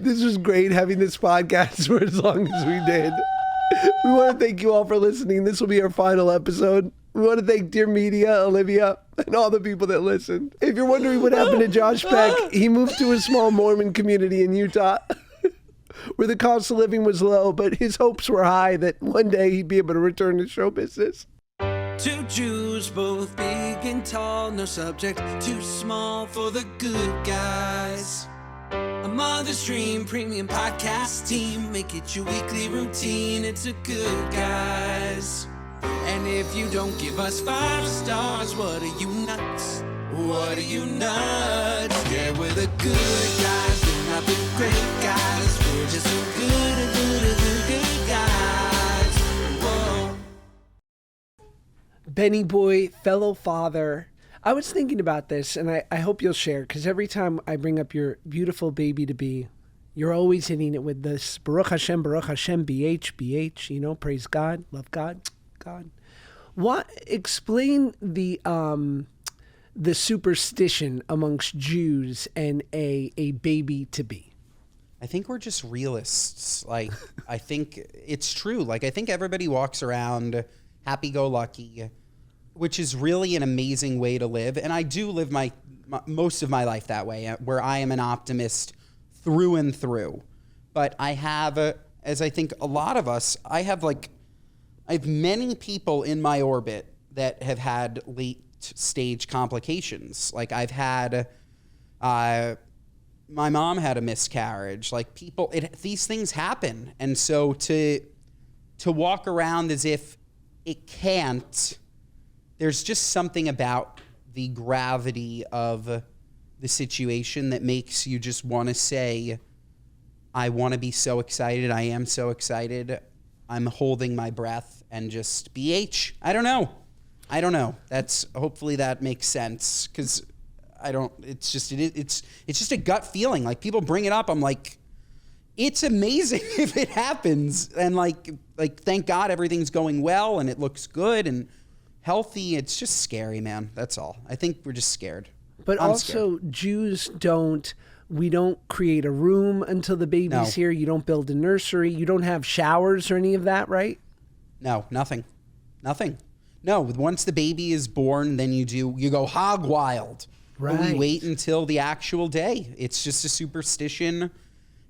This was great having this podcast for as long as we did. We want to thank you all for listening. This will be our final episode. We want to thank Dear Media, Olivia, and all the people that listened. If you're wondering what happened to Josh Peck, he moved to a small Mormon community in Utah where the cost of living was low, but his hopes were high that one day he'd be able to return to show business. Two Jews, both big and tall, no subject too small for the good guys. A Mother's Dream premium podcast team, make it your weekly routine, it's a Good Guys. And if you don't give us 5 stars, what are you nuts? What are you nuts? Yeah, we're the good guys, we're not the great guys, we're just the good guys. Whoa. Benny boy, fellow father, I was thinking about this, and I hope you'll share, because every time I bring up your beautiful baby-to-be, you're always hitting it with this Baruch Hashem, BH, BH, you know, praise God, love God, God. Explain the superstition amongst Jews and a baby-to-be. I think we're just realists. Like, I think it's true. Like, I think everybody walks around happy-go-lucky, which is really an amazing way to live. And I do live most of my life that way, where I am an optimist through and through. But I have, as I think a lot of us, I have many people in my orbit that have had late stage complications. Like I've had, my mom had a miscarriage. Like these things happen. And so to walk around as if it can't, there's just something about the gravity of the situation that makes you just want to say, I want to be so excited. I am so excited. I'm holding my breath and just BH. I don't know. Hopefully that makes sense. Cause it's just a gut feeling. Like people bring it up. I'm like, it's amazing if it happens. And like, thank God everything's going well and it looks good and healthy. It's just scary, man. That's all. I think we're just scared. But I'm also scared. Jews we don't create a room until the baby's here. You don't build a nursery. You don't have showers or any of that, right? No, nothing. No, once the baby is born, then you go hog wild. Right. But we wait until the actual day. It's just a superstition.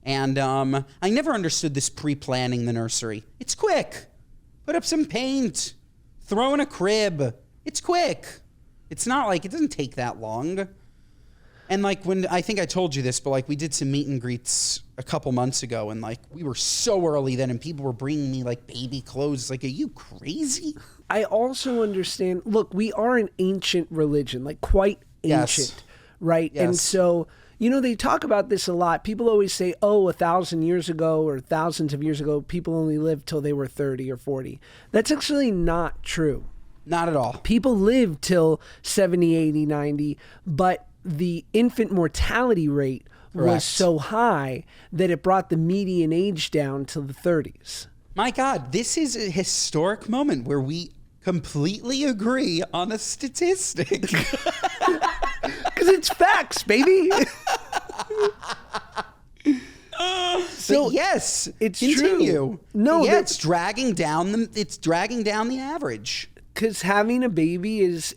And I never understood this pre-planning the nursery. It's quick. Put up some paint. Throw in a crib. It's quick. It's not like, it doesn't take that long. And like when, I think I told you this, but like we did some meet and greets a couple months ago and like we were so early then and people were bringing me like baby clothes. Like, are you crazy? I also understand, look, we are an ancient religion, like quite ancient, Yes. right? Yes. And so, you know, they talk about this a lot. People always say, 1,000 years ago or thousands of years ago, people only lived till they were 30 or 40. That's actually not true. Not at all. People lived till 70, 80, 90, but the infant mortality rate was Correct. so high that it brought the median age down to the 30s. My God, this is a historic moment where we completely agree on a statistic. Because it's facts, baby. So yes, it's continue. true. No, yeah, it's dragging down the average. Because having a baby is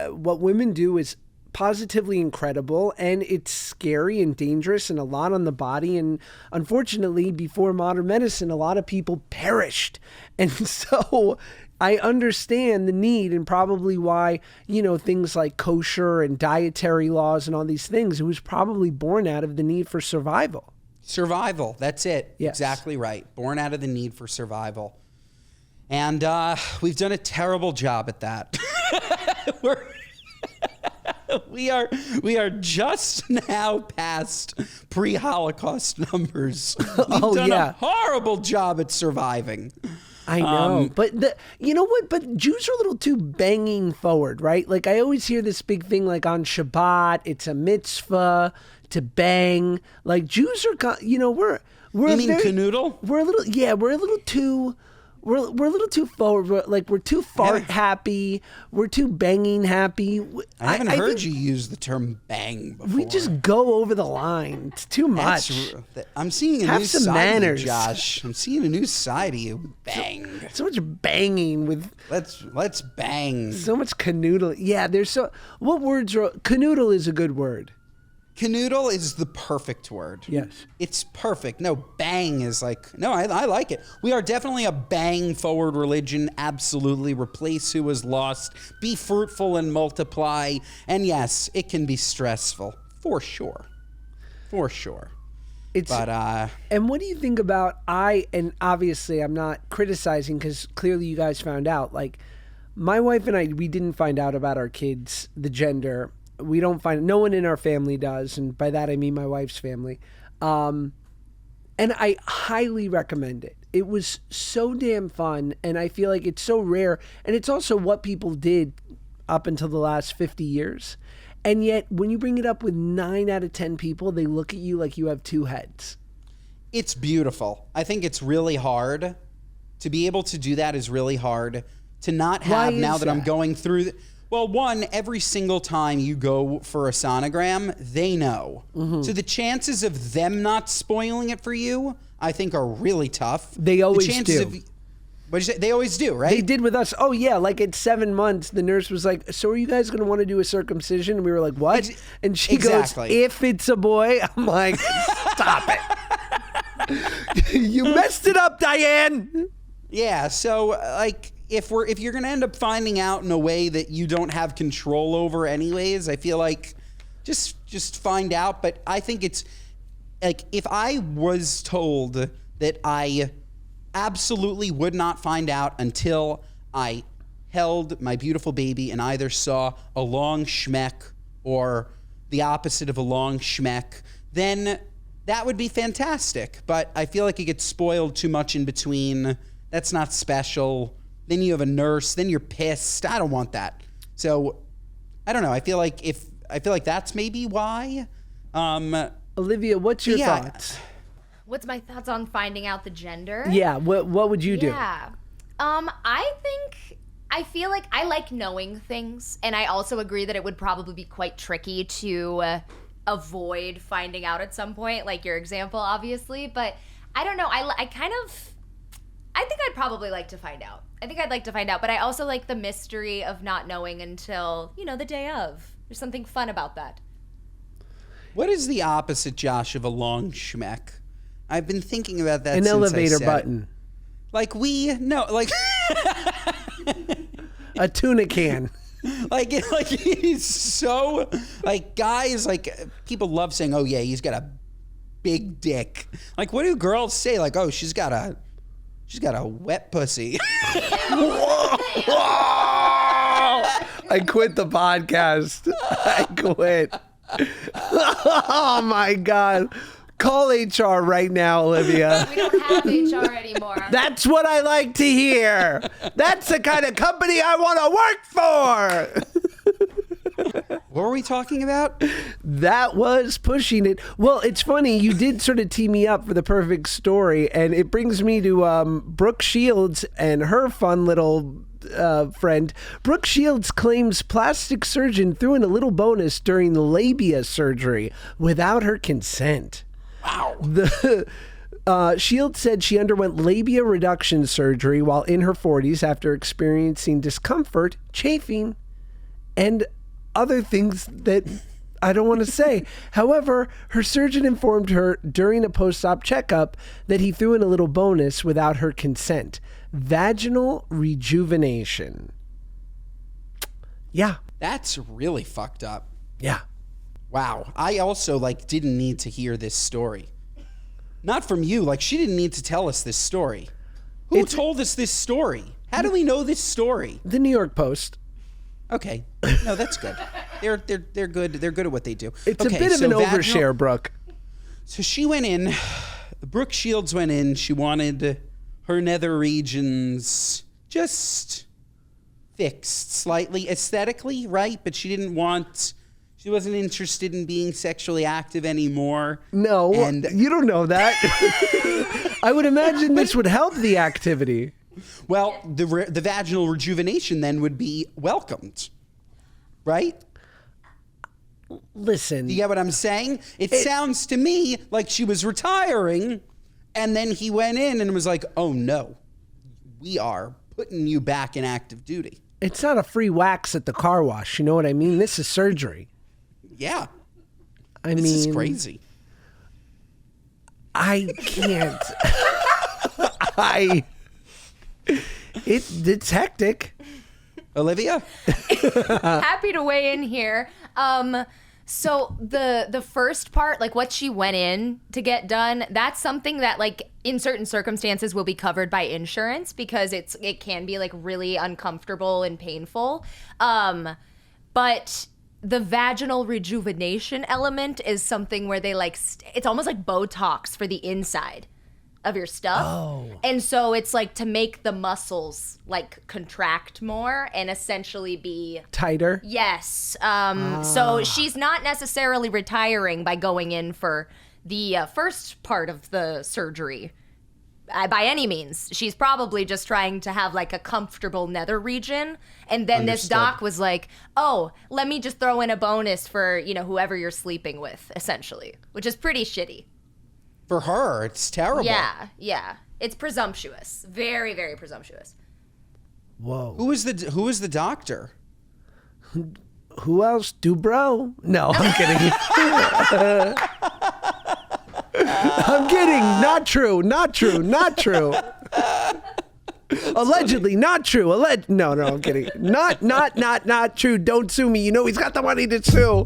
what women do is positively incredible, and it's scary and dangerous and a lot on the body. And unfortunately, before modern medicine, a lot of people perished. And so I understand the need and probably why, you know, things like kosher and dietary laws and all these things, it was probably born out of the need for survival. Survival, that's it. Yes. Exactly right. Born out of the need for survival. And we've done a terrible job at that. We are just now past pre-Holocaust numbers. We've done a horrible job at surviving. I know, but you know what? But Jews are a little too banging forward, right? Like I always hear this big thing, like on Shabbat, it's a mitzvah to bang. Like Jews are, you know, we're You mean canoodle? We're a little too. we're a little too forward. We're too fart happy. We're too banging happy. I haven't heard you use the term bang before. We just go over the line. It's too much. I'm seeing a Have new some side manners. of you, Josh. I'm seeing a new side of you. Bang. So much banging with. Let's bang. So much canoodle. Yeah, there's so. What words are. Canoodle is a good word. Canoodle is the perfect word. Yes. It's perfect. No, bang is like, no, I like it. We are definitely a bang forward religion. Absolutely. Replace who was lost. Be fruitful and multiply. And yes, it can be stressful. For sure. For sure. And what do you think about, and obviously I'm not criticizing because clearly you guys found out, like my wife and I, we didn't find out about our kids, the gender. We don't find, no one in our family does. And by that, I mean my wife's family. And I highly recommend it. It was so damn fun. And I feel like it's so rare. And it's also what people did up until the last 50 years. And yet when you bring it up with 9 out of 10 people, they look at you like you have 2 heads. It's beautiful. I think it's really hard to be able to do that is really hard to not have now that I'm going through. Well, one, every single time you go for a sonogram, they know. Mm-hmm. So the chances of them not spoiling it for you, I think, are really tough. They always do. What'd you say? They always do, right? They did with us. Oh, yeah. Like at 7 months, the nurse was like, so are you guys going to want to do a circumcision? And we were like, what? And she goes, if it's a boy. I'm like, stop it. You messed it up, Diane. Yeah. So, like, if you're going to end up finding out in a way that you don't have control over anyways, I feel like just find out. But I think it's like if I was told that I absolutely would not find out until I held my beautiful baby and either saw a long schmeck or the opposite of a long schmeck, then that would be fantastic. But I feel like it gets spoiled too much in between. That's not special. Then you have a nurse. Then you're pissed. I don't want that. So I don't know. I feel like that's maybe why. Olivia, what's your thoughts? What's my thoughts on finding out the gender? Yeah. What would you do? Yeah. I feel like I like knowing things, and I also agree that it would probably be quite tricky to avoid finding out at some point, like your example, obviously. But I don't know. I think I'd probably like to find out. I think I'd like to find out, but I also like the mystery of not knowing until, the day of. There's something fun about that. What is the opposite, Josh, of a long schmeck? I've been thinking about that. An since elevator I said button. Like a tuna can. like he's so like guys like people love saying, oh yeah, he's got a big dick. Like what do girls say? Like, oh, she's got a wet pussy. I quit the podcast. I quit. Oh my God. Call HR right now, Olivia. We don't have HR anymore. That's what I like to hear. That's the kind of company I want to work for. What were we talking about? That was pushing it. Well, it's funny. You did sort of tee me up for the perfect story, and it brings me to Brooke Shields and her fun little friend. Brooke Shields claims plastic surgeon threw in a little bonus during the labia surgery without her consent. Wow. Shields said she underwent labia reduction surgery while in her 40s after experiencing discomfort, chafing, and other things that I don't want to say. However, her surgeon informed her during a post-op checkup that he threw in a little bonus without her consent. Vaginal rejuvenation. Yeah. That's really fucked up. Yeah. Wow. I also didn't need to hear this story. Not from you. She didn't need to tell us this story. Who told us this story? How do we know this story? The New York Post. Okay. No, that's good. They're good. They're good at what they do. It's a bit of an overshare, Brooke. So she went in. Brooke Shields went in. She wanted her nether regions just fixed slightly aesthetically, right? But she wasn't interested in being sexually active anymore. No, you don't know that. I would imagine this would help the activity. Well, the vaginal rejuvenation then would be welcomed, right? Listen. You get what I'm saying? It sounds to me like she was retiring, and then he went in and was like, oh no, we are putting you back in active duty. It's not a free wax at the car wash. You know what I mean? This is surgery. Yeah. This is crazy. I can't. It's hectic. Olivia? Happy to weigh in here. So the first part, like what she went in to get done, that's something that like in certain circumstances will be covered by insurance because it can be like really uncomfortable and painful. But the vaginal rejuvenation element is something where they like, it's almost like Botox for the inside of your stuff. Oh. And so it's like to make the muscles like contract more and essentially be Tighter. Yes. So she's not necessarily retiring by going in for the first part of the surgery by any means. She's probably just trying to have like a comfortable nether region. And then this doc was like, oh, let me just throw in a bonus for, whoever you're sleeping with, essentially, which is pretty shitty. For her, it's terrible. Yeah. It's presumptuous. Very, very presumptuous. Whoa. Who was the doctor? Who else? Dubrow? No, I'm kidding. I'm kidding. Not true. Allegedly, not true. No, I'm kidding. Not true. Don't sue me. He's got the money to sue.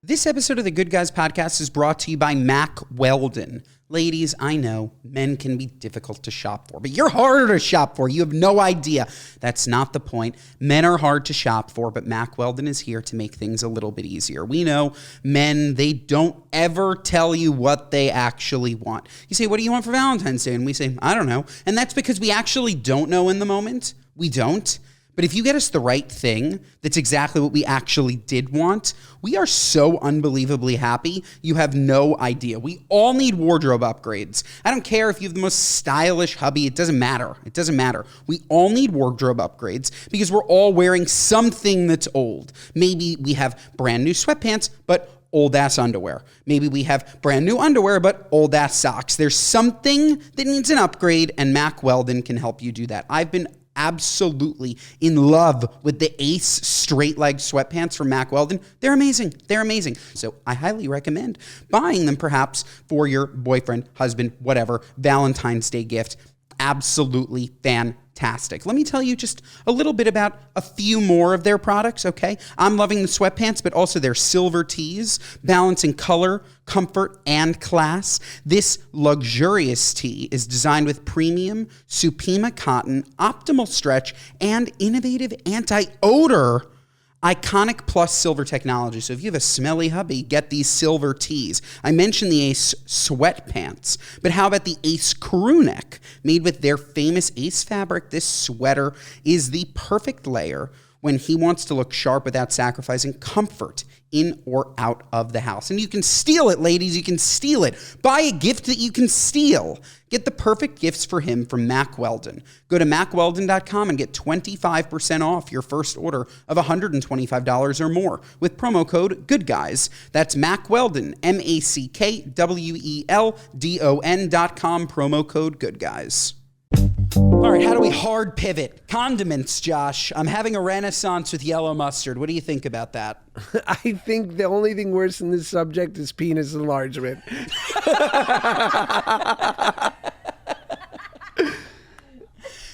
This episode of the Good Guys podcast is brought to you by Mack Weldon. Ladies, I know men can be difficult to shop for, but you're harder to shop for. You have no idea. That's not the point. Men are hard to shop for, but Mack Weldon is here to make things a little bit easier. We know men, they don't ever tell you what they actually want. You say, what do you want for Valentine's Day? And we say, I don't know. And that's because we actually don't know in the moment. We don't. But if you get us the right thing, that's exactly what we actually did want, we are so unbelievably happy, you have no idea. We all need wardrobe upgrades. I don't care if you have the most stylish hubby, it doesn't matter. We all need wardrobe upgrades because we're all wearing something that's old. Maybe we have brand new sweatpants, but old ass underwear. Maybe we have brand new underwear, but old ass socks. There's something that needs an upgrade, and Mack Weldon can help you do that. I've been absolutely in love with the Ace straight leg sweatpants from Mack Weldon. They're amazing. So I highly recommend buying them perhaps for your boyfriend, husband, whatever, Valentine's Day gift. Absolutely fantastic. Let me tell you just a little bit about a few more of their products, okay? I'm loving the sweatpants, but also their silver tees, balancing color, comfort, and class. This luxurious tee is designed with premium Supima cotton, optimal stretch, and innovative anti-odor Iconic Plus silver technology. So if you have a smelly hubby, get these silver tees. I mentioned the Ace sweatpants, but how about the Ace crew neck? Made with their famous Ace fabric, this sweater is the perfect layer when he wants to look sharp without sacrificing comfort in or out of the house. And you can steal it, ladies. You can steal it. Buy a gift that you can steal. Get the perfect gifts for him from Mack Weldon. Go to MackWeldon.com and get 25% off your first order of $125 or more with promo code GOODGUYS. That's Mack Weldon, MackWeldon.com, promo code GOODGUYS. All right, how do we hard pivot? Condiments, Josh. I'm having a renaissance with yellow mustard. What do you think about that? I think the only thing worse than this subject is penis enlargement.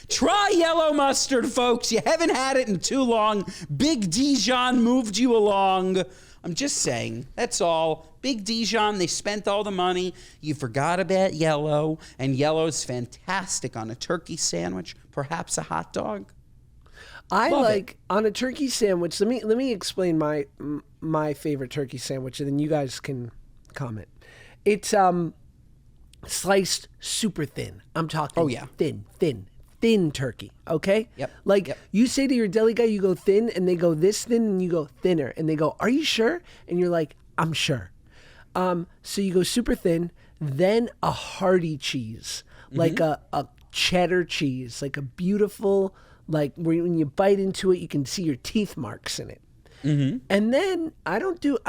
Try yellow mustard, folks. You haven't had it in too long. Big Dijon moved you along. I'm just saying, that's all. Big Dijon, they spent all the money. You forgot about yellow, and yellow's fantastic on a turkey sandwich, perhaps a hot dog. I like on a turkey sandwich. Let me explain my favorite turkey sandwich, and then you guys can comment. It's sliced super thin. I'm talking thin turkey, okay? Yep. You say to your deli guy, you go thin, and they go this thin, and you go thinner, and they go, are you sure? And you're like, I'm sure. So you go super thin, then a hearty cheese, like a cheddar cheese, like a beautiful, like when you bite into it, you can see your teeth marks in it. Mm-hmm. And then I don't need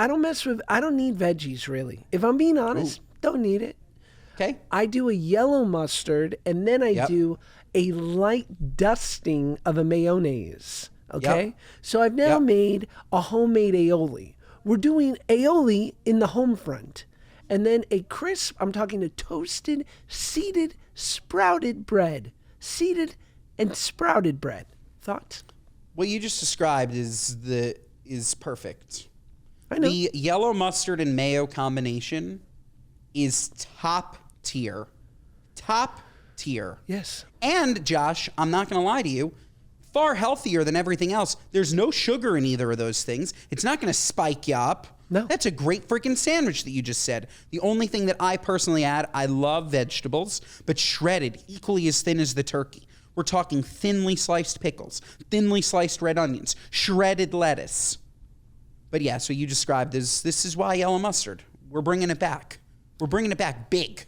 veggies really. If I'm being honest, don't need it. Okay. I do a yellow mustard, and then I do a light dusting of a mayonnaise. Okay. Yep. So I've now made a homemade aioli. We're doing aioli in the home front. And then a crisp, I'm talking a toasted, seeded, sprouted bread. Seeded and sprouted bread. Thoughts? What you just described is perfect. I know. The yellow mustard and mayo combination is top tier. Top tier. Yes. And Josh, I'm not going to lie to you, far healthier than everything else. There's no sugar in either of those things. It's not going to spike you up. No. That's a great freaking sandwich that you just said. The only thing that I personally add, I love vegetables, but shredded, equally as thin as the turkey. We're talking thinly sliced pickles, thinly sliced red onions, shredded lettuce. But yeah, so you described this is why yellow mustard. We're bringing it back. We're bringing it back big.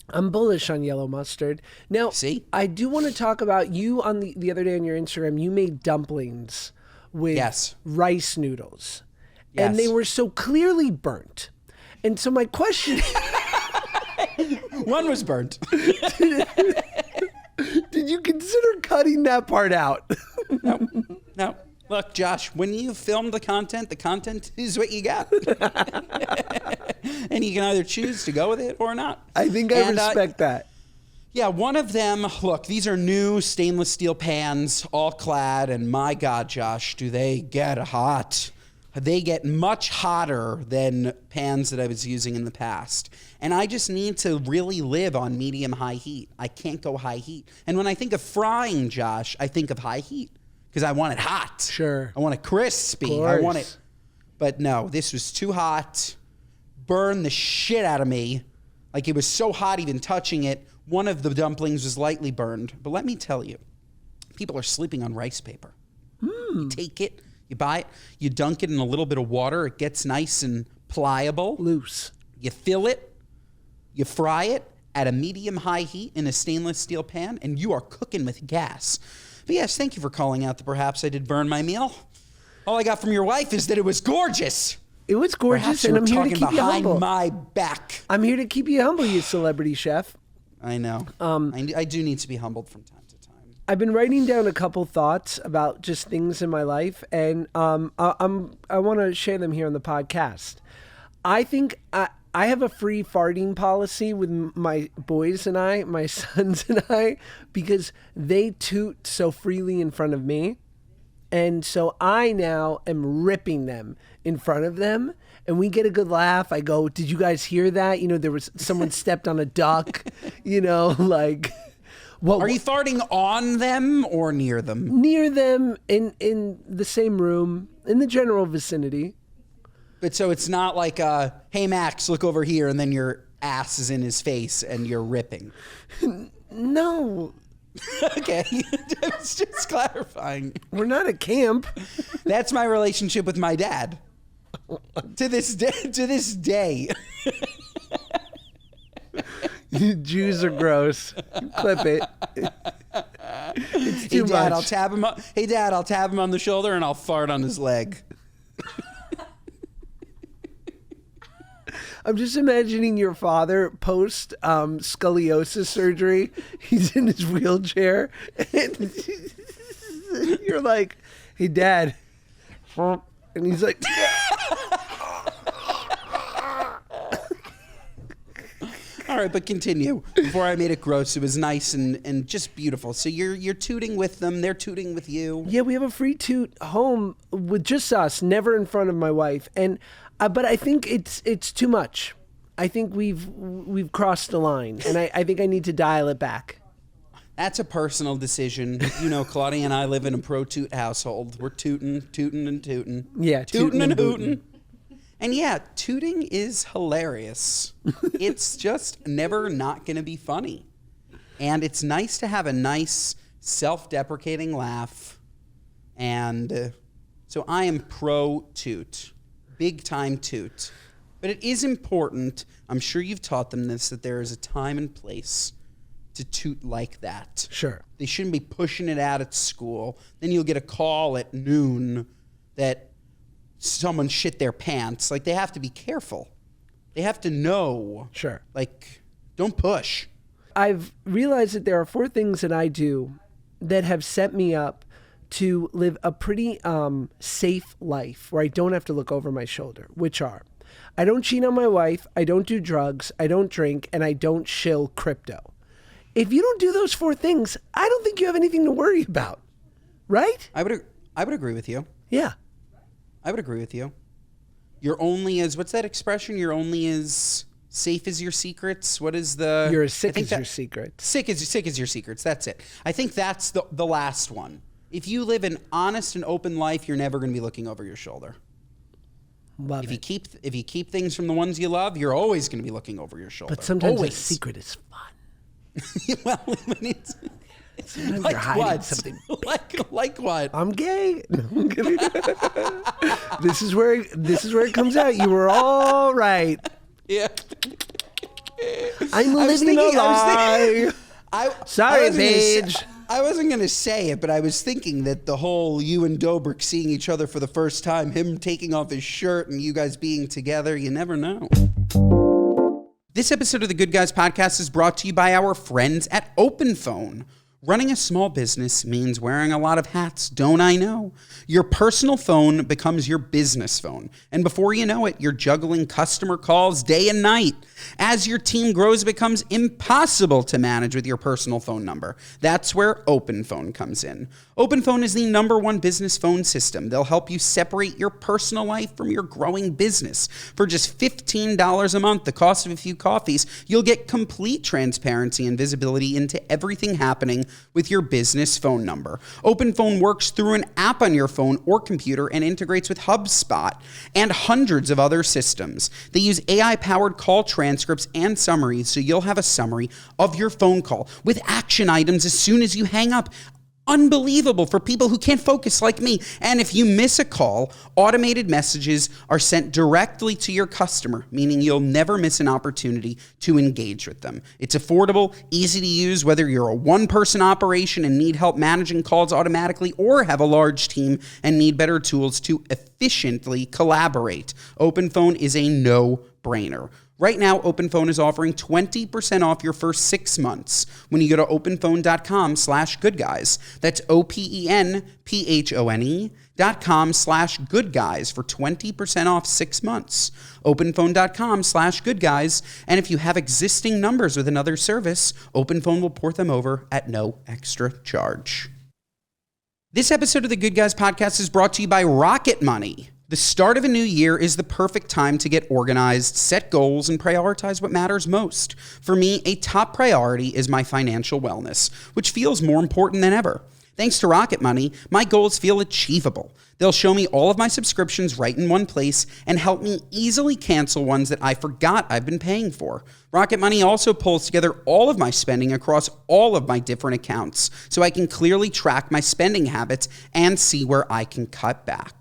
I'm bullish on yellow mustard. Now, See? I do want to talk about you on the other day on your Instagram. You made dumplings with rice noodles. Yes. And they were so clearly burnt. And so my question One was burnt. did you consider cutting that part out? No. Look, Josh, when you film the content is what you got. And you can either choose to go with it or not. I think I respect that. Yeah, one of them, look, these are new stainless steel pans, all clad, and my God, Josh, do they get hot. They get much hotter than pans that I was using in the past. And I just need to really live on medium-high heat. I can't go high heat. And when I think of frying, Josh, I think of high heat because I want it hot. Sure. I want it crispy. I want it. But no, this was too hot. Burned the shit out of me. Like it was so hot even touching it. One of the dumplings was lightly burned. But let me tell you, people are sleeping on rice paper. You take it. You buy it, you dunk it in a little bit of water. It gets nice and pliable. Loose. You fill it, you fry it at a medium-high heat in a stainless steel pan, and you are cooking with gas. But yes, thank you for calling out that perhaps I did burn my meal. All I got from your wife is that it was gorgeous. It was gorgeous, Perhaps and I'm here to talking keep you behind humble. my back. I'm here to keep you humble, you celebrity chef. I know. I do need to be humbled from time to time. I've been writing down a couple thoughts about just things in my life, and I want to share them here on the podcast. I think I have a free farting policy with my boys and my sons and I, because they toot so freely in front of me. And so I now am ripping them in front of them, and we get a good laugh. I go, "Did you guys hear that? You know, there was someone stepped on a duck, you know, like." Are you farting on them or near them? Near them, in the same room, in the general vicinity. But so it's not like, hey, Max, look over here, and then your ass is in his face and you're ripping. No. Okay. I was just clarifying. We're not at camp. That's my relationship with my dad. To this day. Jews are gross. Clip it. It's too much. Dad, I'll tap him up. Hey, Dad, I'll tap him on the shoulder and I'll fart on his leg. I'm just imagining your father post scoliosis surgery. He's in his wheelchair, and you're like, "Hey, Dad," and he's like. All right, but continue. Before I made it gross, it was nice and just beautiful. So you're tooting with them, they're tooting with you. Yeah, we have a free toot home with just us, never in front of my wife. And but I think it's too much. I think we've crossed the line, and I think I need to dial it back. That's a personal decision. You know, Claudia and I live in a pro-toot household. We're tooting. Yeah, tooting and hooting. And yeah, tooting is hilarious. It's just never not going to be funny. And it's nice to have a nice self-deprecating laugh. And so I am pro-toot. Big time toot. But it is important, I'm sure you've taught them this, that there is a time and place to toot like that. Sure. They shouldn't be pushing it out at school. Then you'll get a call at noon that someone shit their pants. Like, they have to be careful. They have to know. Sure. Like, don't push. I've realized that there are 4 things that I do that have set me up to live a pretty safe life where I don't have to look over my shoulder, which are: I don't cheat on my wife, I don't do drugs, I don't drink, and I don't shill crypto. If you don't do those 4 things, I don't think you have anything to worry about, right? I would agree with you. Yeah. I would agree with you. You're only as, what's that expression? You're only as safe as your secrets. What is the? You're as sick as your secrets. Sick as your secrets. That's it. I think that's the last one. If you live an honest and open life, you're never going to be looking over your shoulder. Love if it. you keep things from the ones you love, you're always going to be looking over your shoulder. But sometimes always. a secret is fun. Well, when it's Sometimes like you're hiding what? something. like what? I'm gay. No, I'm kidding. This is where it comes out. You were all right. Yeah. I'm living a lie. Sorry, Paige. I wasn't going to say it, but I was thinking that the whole you and Dobrik seeing each other for the first time, him taking off his shirt and you guys being together, you never know. This episode of the Good Guys Podcast is brought to you by our friends at OpenPhone. Running a small business means wearing a lot of hats, don't I know? Your personal phone becomes your business phone. And before you know it, you're juggling customer calls day and night. As your team grows, it becomes impossible to manage with your personal phone number. That's where OpenPhone comes in. OpenPhone is the #1 business phone system. They'll help you separate your personal life from your growing business. For just $15 a month, the cost of a few coffees, you'll get complete transparency and visibility into everything happening with your business phone number. OpenPhone works through an app on your phone or computer and integrates with HubSpot and hundreds of other systems. They use AI-powered call transcripts and summaries, so you'll have a summary of your phone call with action items as soon as you hang up. Unbelievable for people who can't focus like me. And if you miss a call, automated messages are sent directly to your customer, meaning you'll never miss an opportunity to engage with them. It's affordable, easy to use, whether you're a one-person operation and need help managing calls automatically, or have a large team and need better tools to efficiently collaborate. OpenPhone is a no-brainer. Right now, OpenPhone is offering 20% off your first 6 months when you go to openphone.com/goodguys. That's OPENPHONE.com/goodguys for 20% off 6 months. Openphone.com/goodguys. And if you have existing numbers with another service, OpenPhone will port them over at no extra charge. This episode of the Good Guys Podcast is brought to you by Rocket Money. The start of a new year is the perfect time to get organized, set goals, and prioritize what matters most. For me, a top priority is my financial wellness, which feels more important than ever. Thanks to Rocket Money, my goals feel achievable. They'll show me all of my subscriptions right in one place and help me easily cancel ones that I forgot I've been paying for. Rocket Money also pulls together all of my spending across all of my different accounts, so I can clearly track my spending habits and see where I can cut back.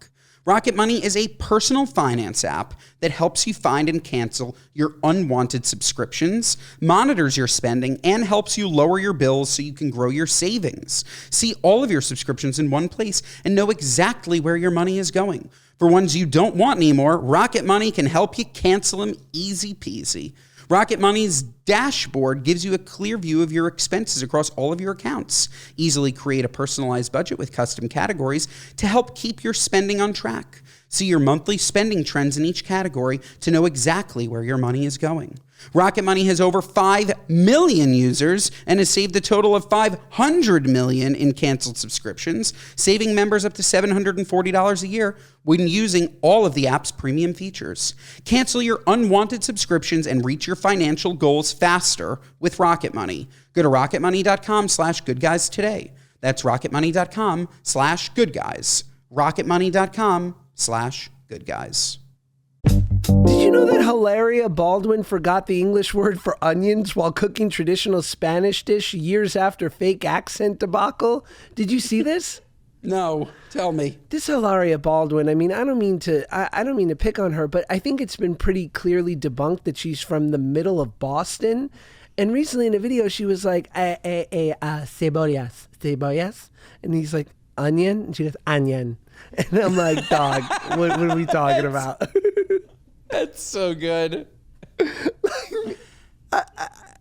Rocket Money is a personal finance app that helps you find and cancel your unwanted subscriptions, monitors your spending, and helps you lower your bills so you can grow your savings. See all of your subscriptions in one place and know exactly where your money is going. For ones you don't want anymore, Rocket Money can help you cancel them easy peasy. Rocket Money's dashboard gives you a clear view of your expenses across all of your accounts. Easily create a personalized budget with custom categories to help keep your spending on track. See your monthly spending trends in each category to know exactly where your money is going. Rocket Money has over 5 million users and has saved a total of $500 million in canceled subscriptions, saving members up to $740 a year when using all of the app's premium features. Cancel your unwanted subscriptions and reach your financial goals faster with Rocket Money. Go to rocketmoney.com/goodguys today. That's rocketmoney.com/goodguys. rocketmoney.com/goodguys. Did you know that Hilaria Baldwin forgot the English word for onions while cooking traditional Spanish dish years after fake accent debacle? Did you see this? No, tell me. This Hilaria Baldwin, I mean, I don't mean to pick on her, but I think it's been pretty clearly debunked that she's from the middle of Boston. And recently in a video, she was like, cebollas. And he's like, onion? And she goes, onion. And I'm like, dog, what are we talking about? That's so good.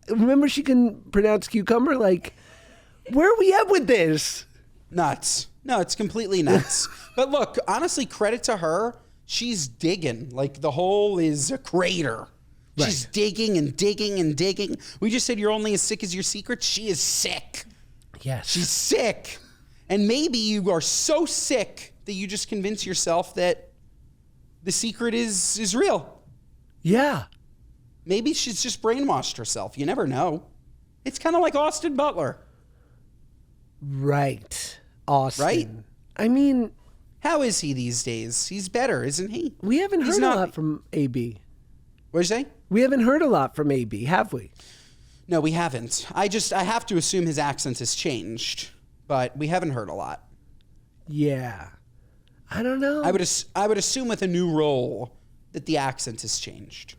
Remember she can pronounce cucumber? Like, where are we at with this? Nuts. No, it's completely nuts. But look, honestly, credit to her. She's digging. Like, the hole is a crater. Right. She's digging and digging and digging. We just said you're only as sick as your secrets. She is sick. Yes. She's sick. And maybe you are so sick that you just convince yourself that the secret is real. Yeah. Maybe she's just brainwashed herself. You never know. It's kind of like Austin Butler. Right. Austin. Right? I mean, How is he these days? He's better, isn't he? we haven't heard a lot from AB. What'd you say? We haven't heard a lot from AB, have we? No, we haven't. I have to assume his accent has changed, but we haven't heard a lot. Yeah. I don't know. I would assume with a new role that the accent has changed.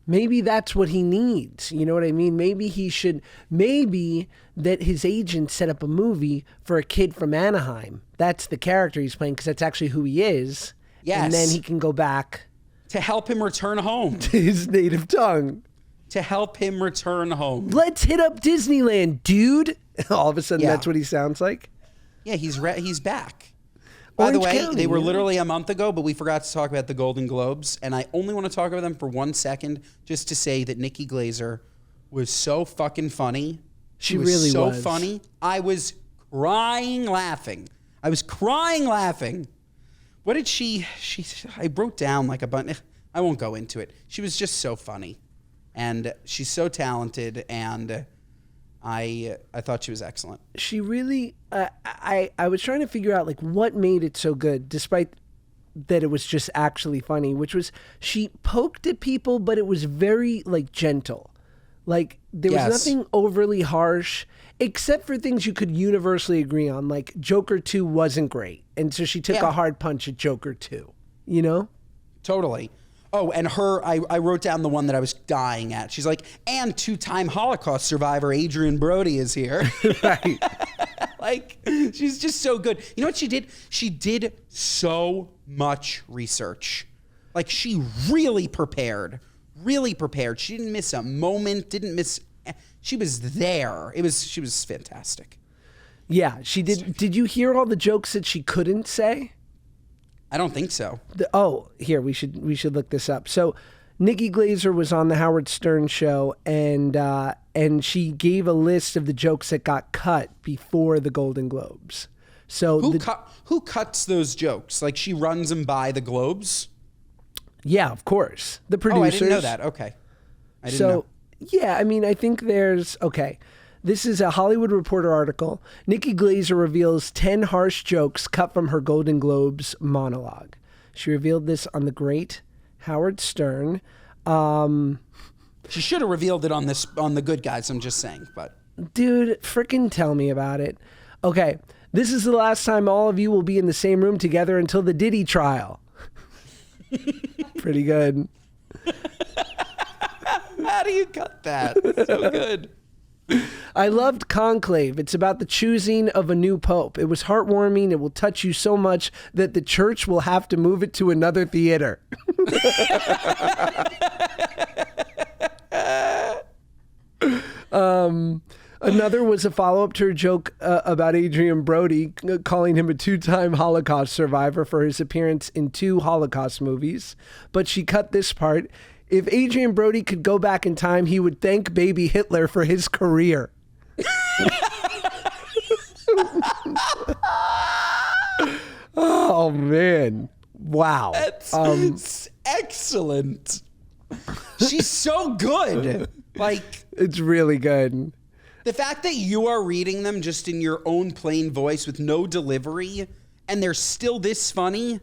Maybe that's what he needs. You know what I mean? Maybe that his agent set up a movie for a kid from Anaheim. That's the character he's playing because that's actually who he is. Yes. And then he can go back To help him return home. to his native tongue. To help him return home. Let's hit up Disneyland, dude. All of a sudden, Yeah. that's what he sounds like. Yeah, he's back. By the Orange way, County, they were yeah. literally a month ago, but we forgot to talk about the Golden Globes, and I only want to talk about them for 1 second just to say that Nikki Glaser was so fucking funny. She really so was. funny. I was crying laughing. What did she I wrote down like a bunch. I won't go into it. She was just so funny, and she's so talented, and I thought she was excellent. She really, I was trying to figure out like what made it so good, despite that it was just actually funny, which was she poked at people, but it was very like gentle. Like there was Yes. nothing overly harsh, except for things you could universally agree on. Like Joker 2 wasn't great. And so she took Yeah. a hard punch at Joker 2, you know? Totally. Oh, and I wrote down the one that I was dying at. She's like, and 2-time Holocaust survivor Adrian Brody is here. Right. Like, she's just so good. You know what she did? She did so much research. Like, she really prepared. She didn't miss a moment, she was there. She was fantastic. Yeah, she did. Did you hear all the jokes that she couldn't say? I don't think so. Here we should look this up. So, Nikki Glaser was on the Howard Stern show, and she gave a list of the jokes that got cut before the Golden Globes. So Who cuts those jokes? Like, she runs them by the Globes? yeah, of course, the Oh, producers. I didn't know that. Okay. I didn't know. Yeah, I mean, I think okay. This is a Hollywood Reporter article. Nikki Glaser reveals 10 harsh jokes cut from her Golden Globes monologue. She revealed this on the great Howard Stern. She should have revealed it on the Good Guys, I'm just saying, but Dude, frickin' tell me about it. Okay, this is the last time all of you will be in the same room together until the Diddy trial. Pretty good. how do you cut that? So good. I loved Conclave. It's about the choosing of a new pope. It was heartwarming. It will touch you so much that the church will have to move it to another theater. Another was a follow-up to her joke about Adrian Brody, calling him a 2-time Holocaust survivor for his appearance in 2 Holocaust movies. But she cut this part. If Adrian Brody could go back in time, he would thank baby Hitler for his career. Oh, man. Wow. That's excellent. She's so good. Like, It's really good. the fact that you are reading them just in your own plain voice with no delivery, and they're still this funny.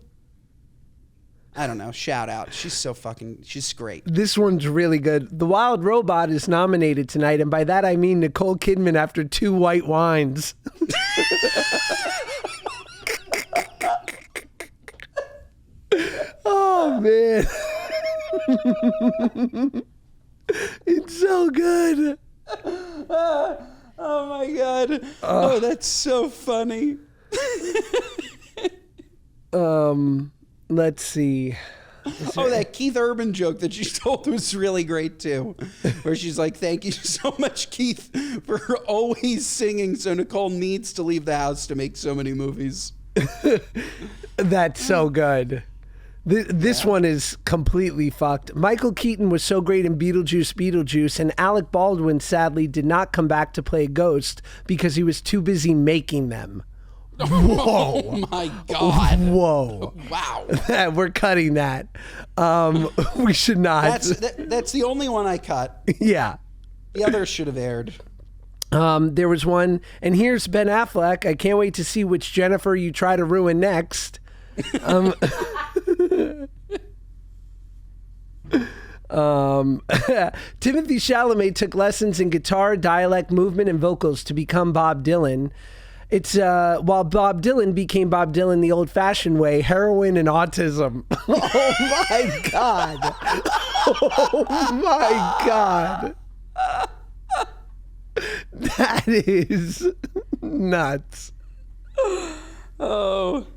I don't know. Shout out. She's great. This one's really good. The Wild Robot is nominated tonight, and by that I mean Nicole Kidman after 2 white wines. Oh, man. It's so good. Oh my God. Oh, that's so funny. Let's see. Oh, that Keith Urban joke that she told was really great too. Where she's like, thank you so much, Keith, for always singing so Nicole needs to leave the house to make so many movies. That's so good. This one is completely fucked. Michael Keaton was so great in Beetlejuice, and Alec Baldwin sadly did not come back to play a ghost because he was too busy making them. Whoa. Oh my God. Whoa. Wow. We're cutting that. We should not. That's the only one I cut. Yeah. The others should have aired. There was one, and here's Ben Affleck. I can't wait to see which Jennifer you try to ruin next. Timothy Chalamet took lessons in guitar, dialect, movement, and vocals to become Bob Dylan. It's while Bob Dylan became Bob Dylan the old-fashioned way, heroin and autism. Oh my God. Oh my God. That is nuts. Oh.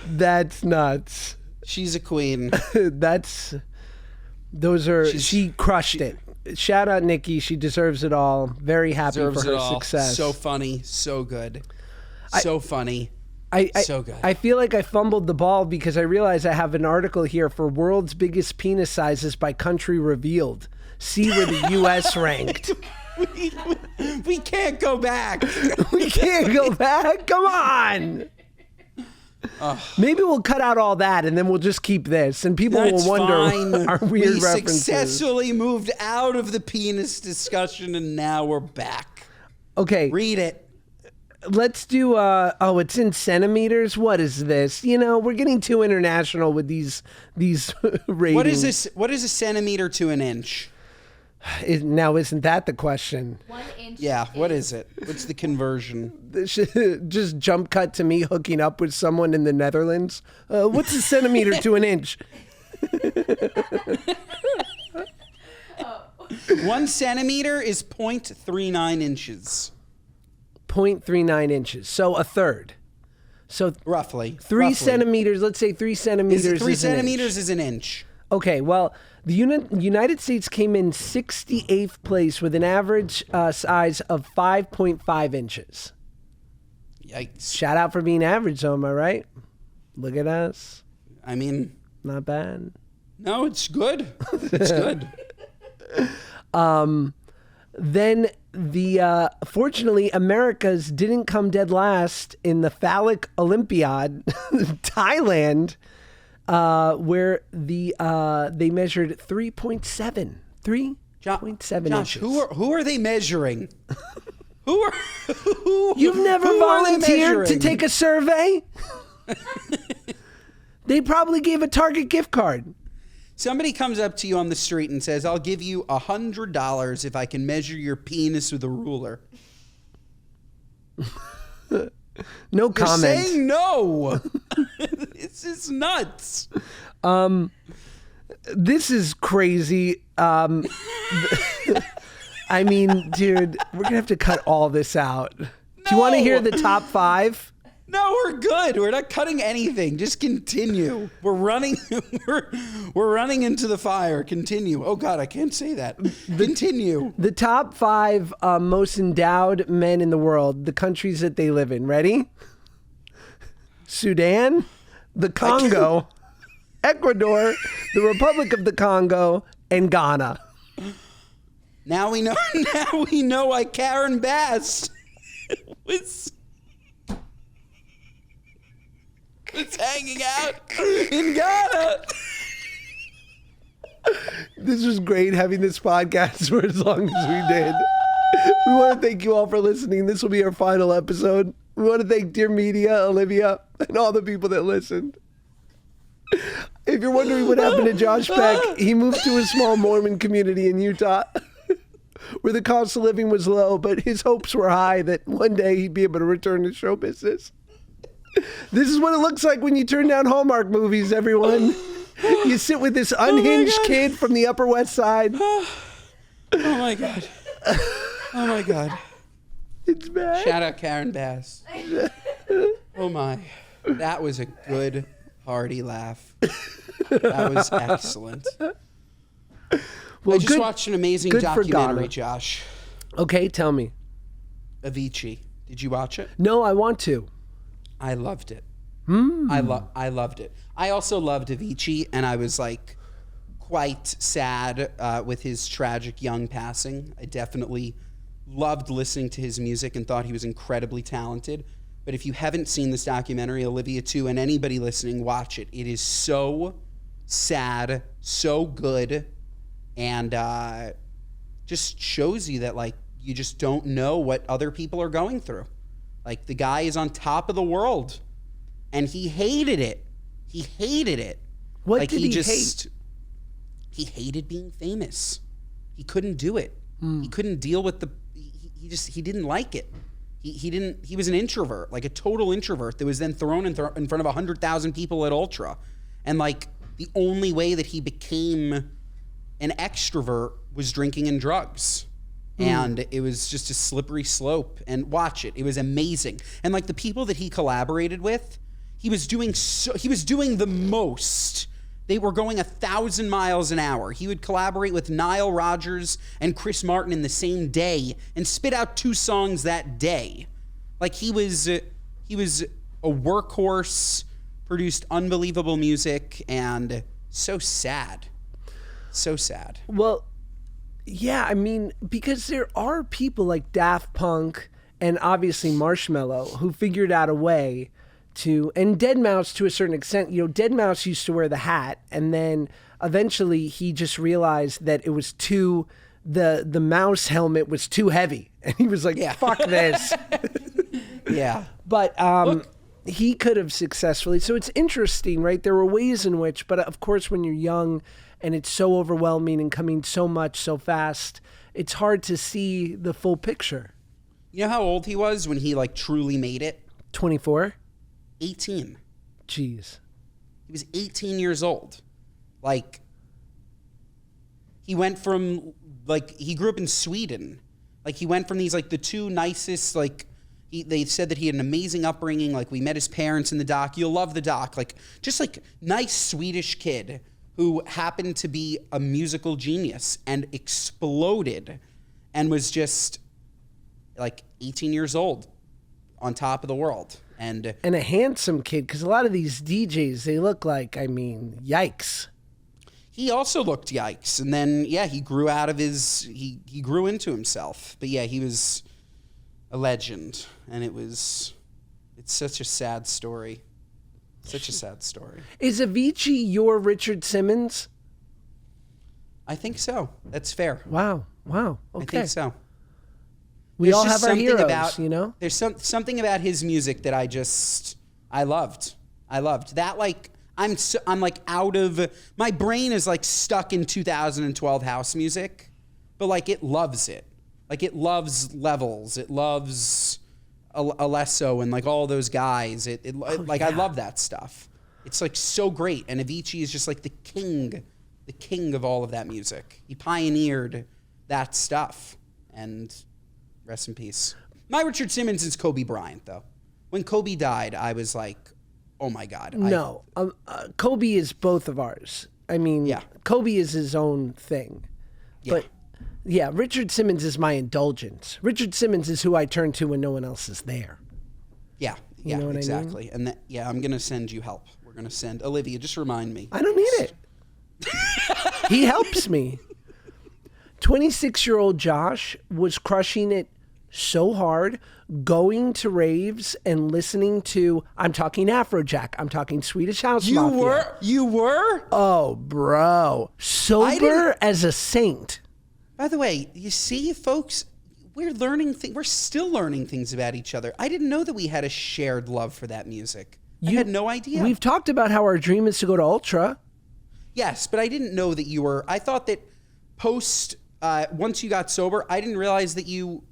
That's nuts. She's a queen. She crushed it. Shout out Nikki. She deserves it all. Very happy for her success. So funny. So good. So funny. So good. I feel like I fumbled the ball because I realize I have an article here for world's biggest penis sizes by country revealed. See where the U.S. ranked. We can't go back. We can't go back. Come on. Maybe we'll cut out all that and then we'll just keep this, and people will wonder our weird references. We successfully moved out of the penis discussion and now we're back. Okay. Read it. Let's do, it's in centimeters. What is this? You know, we're getting too international with these ratings. What is this? What is a centimeter to an inch? Now, isn't that the question? 1 inch. Yeah, what is it? What's the conversion? Just jump cut to me hooking up with someone in the Netherlands. What's a centimeter to an inch? 1 centimeter is 0.39 inches. 0.39 inches. So a third. So roughly. 3 centimeters. Let's say 3 centimeters. 3 centimeters is an inch. Okay, well, the United States came in 68th place with an average size of 5.5 inches. Yikes. Shout out for being average, though, am I right? Look at us. I mean... Not bad. No, it's good. It's good. Then fortunately, America's didn't come dead last in the phallic Olympiad, Thailand, where they measured 3.7 3.7 Josh, inches. who are they measuring? You've never volunteered to take a survey? They probably gave a Target gift card. Somebody comes up to you on the street and says, I'll give you $100 if I can measure your penis with a ruler. No comment. You're saying no. This is nuts. This is crazy. I mean, dude, we're going to have to cut all this out. Do you want to hear the top 5? No, we're good. We're not cutting anything. Just continue. We're running. We're running into the fire. Continue. Oh God, I can't say that. Continue. The top 5 most endowed men in the world, the countries that they live in. Ready? Sudan, the Congo, Ecuador, the Republic of the Congo, and Ghana. Now we know. Now we know why Karen Bass was hanging out in Ghana. This was great having this podcast for as long as we did. We want to thank you all for listening. This will be our final episode. We want to thank Dear Media, Olivia, and all the people that listened. If you're wondering what happened to Josh Peck, he moved to a small Mormon community in Utah where the cost of living was low, but his hopes were high that one day he'd be able to return to show business. This is what it looks like when you turn down Hallmark movies, everyone. You sit with this unhinged kid from the Upper West Side. Oh my God. Oh my God. It's bad. Shout out Karen Bass. Oh my. That was a good, hearty laugh. That was excellent. Well, I just watched an amazing documentary, Josh. Okay, tell me. Avicii. Did you watch it? No, I want to. I loved it. I loved it. I also loved Avicii, and I was like quite sad with his tragic young passing. I definitely loved listening to his music and thought he was incredibly talented. But if you haven't seen this documentary, Olivia too, and anybody listening, watch it. It is so sad, so good, and just shows you that like you just don't know what other people are going through. Like the guy is on top of the world, and he hated it. He hated it. What like did he hate? He hated being famous. He couldn't do it. He couldn't deal with the. He didn't like it. He was an introvert, like a total introvert that was then thrown in front of 100,000 people at Ultra. And like the only way that he became an extrovert was drinking and drugs. And it was just a slippery slope. And watch it. It was amazing. And like the people that he collaborated with, he was doing the most. They were going 1,000 miles an hour. He would collaborate with Nile Rodgers and Chris Martin in the same day and spit out 2 songs that day. Like he was a workhorse, produced unbelievable music, and so sad. So sad. Well, yeah, I mean, because there are people like Daft Punk and obviously Marshmello who figured out a way to, and Deadmau5 to a certain extent. You know, Deadmau5 used to wear the hat, and then eventually he just realized that it was the mouse helmet was too heavy, and he was like, fuck this. Yeah. But he could have successfully. So it's interesting, right? There were ways in which, but of course when you're young and it's so overwhelming and coming so much so fast, it's hard to see the full picture. You know how old he was when he like truly made it? 24? 18. Jeez. He was 18 years old. Like, he went from, like, he grew up in Sweden. Like, he went from these, like, the 2 nicest, like, they said that he had an amazing upbringing. Like, we met his parents in the doc. You'll love the doc. Like, just, like, nice Swedish kid who happened to be a musical genius and exploded and was just, like, 18 years old on top of the world. And a handsome kid, because a lot of these DJs, they look like, I mean, yikes. He also looked yikes. And then, yeah, he grew out of his, he grew into himself. But yeah, he was a legend. And it's such a sad story. Such a sad story. Is Avicii your Richard Simmons? I think so. That's fair. Wow. Okay. I think so. We all have our heroes, you know? There's something about his music that I loved. That, like, I'm like out of, my brain is like stuck in 2012 house music, but like it loves it. Like it loves Levels. It loves Alesso and like all those guys. I love that stuff. It's like so great. And Avicii is just like the king of all of that music. He pioneered that stuff. And rest in peace. My Richard Simmons is Kobe Bryant, though. When Kobe died, I was like, oh my God. No, Kobe is both of ours. I mean, yeah. Kobe is his own thing. Yeah. But yeah, Richard Simmons is my indulgence. Richard Simmons is who I turn to when no one else is there. Yeah, You know what exactly. I mean? And I'm going to send you help. We're going to send Olivia, just remind me. I don't need it. He helps me. 26-year-old Josh was crushing it so hard, going to raves and listening to, I'm talking Afrojack, I'm talking Swedish House Mafia. You were? Oh, bro. Sober as a saint. By the way, you see, folks, we're still learning things about each other. I didn't know that we had a shared love for that music. I had no idea. We've talked about how our dream is to go to Ultra. Yes, but I didn't know that I thought that once you got sober, I didn't realize that you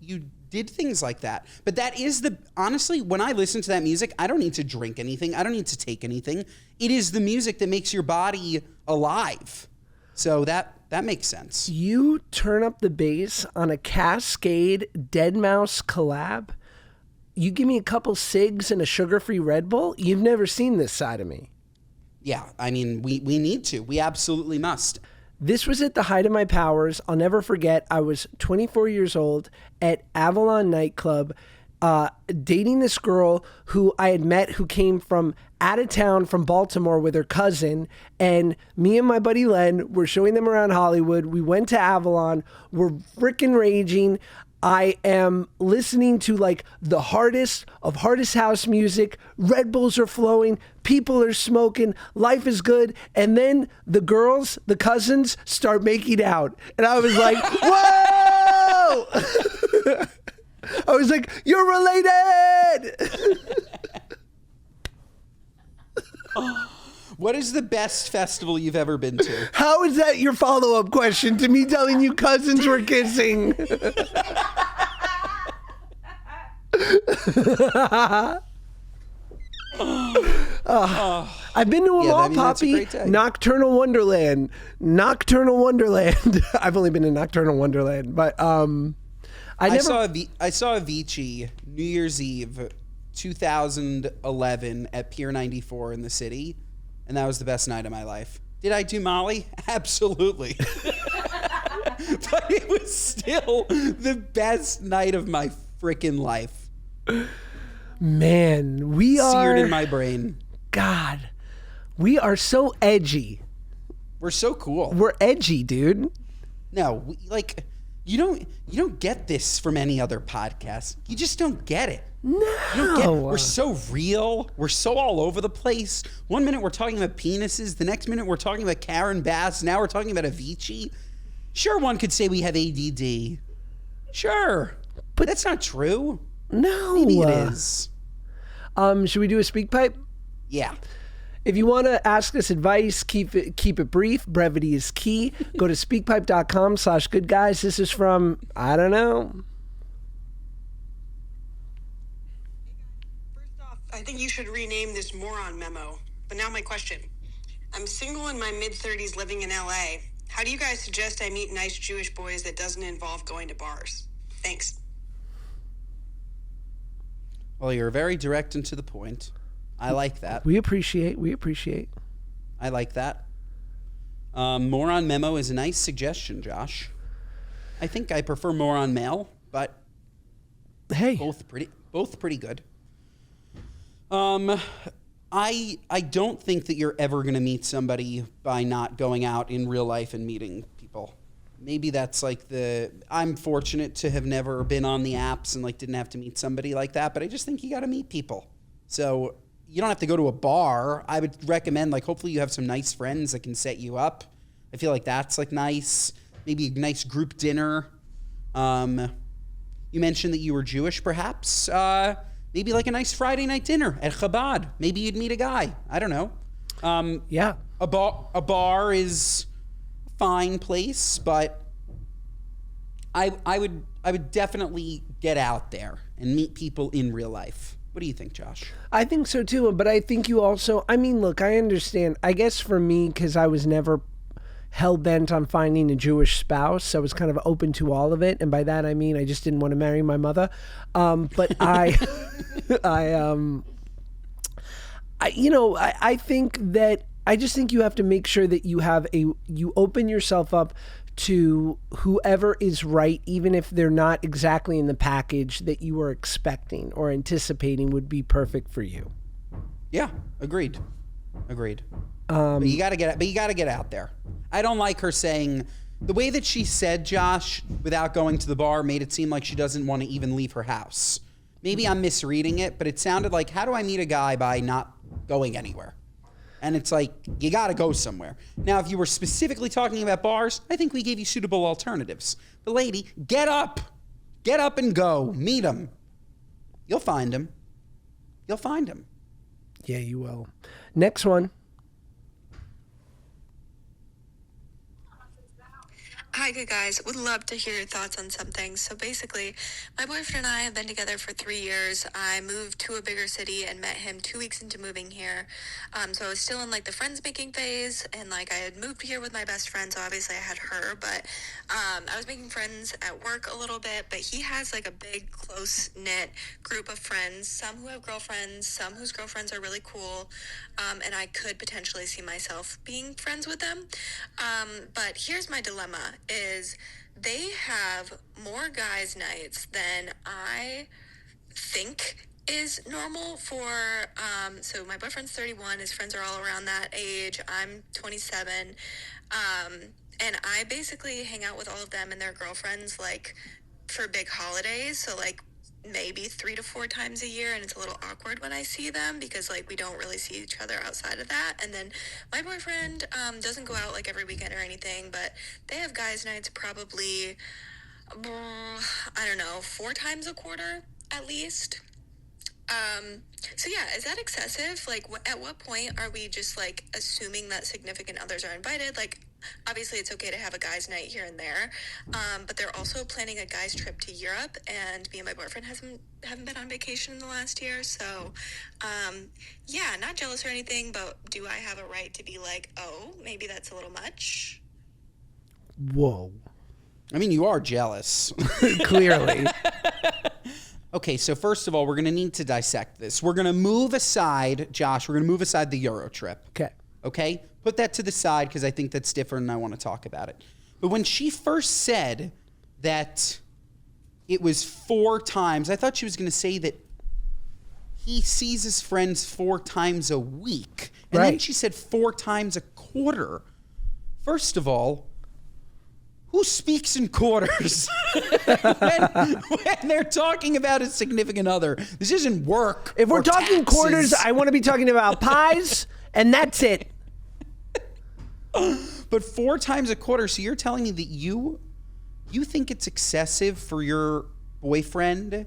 did things like that. But that is honestly, when I listen to that music, I don't need to drink anything. I don't need to take anything. It is the music that makes your body alive. So that makes sense. You turn up the bass on a Cascade deadmau5 collab. You give me a couple cigs and a sugar-free Red Bull. You've never seen this side of me. Yeah, I mean, we need to. We absolutely must. This was at the height of my powers. I'll never forget. I was 24 years old at Avalon nightclub, dating this girl who I had met who came from out of town from Baltimore with her cousin. And me and my buddy Len were showing them around Hollywood. We went to Avalon. We're freaking raging. I am listening to like the hardest of hardest house music. Red Bulls are flowing. People are smoking. Life is good. And then the girls, the cousins, start making out. And I was like, whoa! I was like, you're related! What is the best festival you've ever been to? How is that your follow-up question to me telling you cousins were kissing? I've been to them all, Poppy. Nocturnal Wonderland. I've only been to Nocturnal Wonderland, but I saw Avicii New Year's Eve 2011 at Pier 94 in the city, and that was the best night of my life. Did I do Molly? Absolutely. But it was still the best night of my freaking life. Man, we are seared in my brain. God, we are so edgy. We're so cool. We're edgy, dude. No, you don't get this from any other podcast. You just don't get it. No. We're so real. We're so all over the place. One minute we're talking about penises. The next minute we're talking about Karen Bass. Now we're talking about Avicii. Sure, one could say we have ADD. Sure. But that's not true. No. Maybe it is. Should we do a speak pipe? Yeah. If you want to ask us advice, keep it brief. Brevity is key. Go to speakpipe.com/goodguys. This is from, I don't know. First off, I think you should rename this moron memo. But now my question. I'm single in my mid-30s living in LA. How do you guys suggest I meet nice Jewish boys that doesn't involve going to bars? Thanks. Well, you're very direct and to the point. I like that. We appreciate. I like that. Moron memo is a nice suggestion, Josh. I think I prefer moron mail, but hey, both pretty good. I don't think that you're ever going to meet somebody by not going out in real life and meeting people. Maybe that's like I'm fortunate to have never been on the apps and didn't have to meet somebody like that, but I just think you got to meet people. So you don't have to go to a bar. I would recommend hopefully you have some nice friends that can set you up. I feel like that's nice. Maybe a nice group dinner. You mentioned that you were Jewish, perhaps. Maybe a nice Friday night dinner at Chabad. Maybe you'd meet a guy. I don't know. Yeah. A bar is a fine place, but I would definitely get out there and meet people in real life. What do you think, Josh? I think so too, but I think you also, look, I understand. I guess for me, because I was never hell-bent on finding a Jewish spouse, I was kind of open to all of it, and by that I mean I just didn't want to marry my mother. But I just think you have to make sure that you open yourself up to whoever is right, even if they're not exactly in the package that you were expecting or anticipating would be perfect for you. Yeah, agreed. But you gotta get out there. I don't like her saying the way that she said, Josh, without going to the bar, made it seem like she doesn't want to even leave her house. Maybe I'm misreading it, but it sounded like, how do I meet a guy by not going anywhere? And it's you got to go somewhere. Now, if you were specifically talking about bars, I think we gave you suitable alternatives. But lady, get up and go. Meet him. You'll find him. Yeah, you will. Next one. Hi, good guys. Would love to hear your thoughts on something. So basically, my boyfriend and I have been together for 3 years. I moved to a bigger city and met him 2 weeks into moving here. So I was still in like the friends making phase, and like I had moved here with my best friend, so obviously I had her, but I was making friends at work a little bit, but he has like a big, close-knit group of friends, some who have girlfriends, some whose girlfriends are really cool, and I could potentially see myself being friends with them. But here's my dilemma, is they have more guys' nights than I think is normal for, so my boyfriend's 31, his friends are all around that age, I'm 27, and I basically hang out with all of them and their girlfriends, like, for big holidays, so, like, maybe 3 to 4 times a year, and it's a little awkward when I see them because like we don't really see each other outside of that. And then my boyfriend doesn't go out like every weekend or anything, but they have guys' nights probably I don't know, 4 times a quarter at least. So yeah, is that excessive? Like, at what point are we just like assuming that significant others are invited? Like, obviously it's okay to have a guy's night here and there, but they're also planning a guy's trip to Europe, and me and my boyfriend haven't been on vacation in the last year, so yeah, not jealous or anything, but do I have a right to be like, oh, maybe that's a little much? Whoa. I mean, you are jealous. Clearly. Okay, so first of all, we're going to need to dissect this. We're going to move aside, Josh, we're going to move aside the Euro trip. Okay? Put that to the side because I think that's different and I want to talk about it. But when she first said that it was 4 times, I thought she was going to say that he sees his friends 4 times a week. And then she said 4 times a quarter. First of all, who speaks in quarters when they're talking about a significant other? This isn't work. If we're talking taxes. quarters, I want to be talking about pies, and that's it. But 4 times a quarter. So you're telling me that you think it's excessive for your boyfriend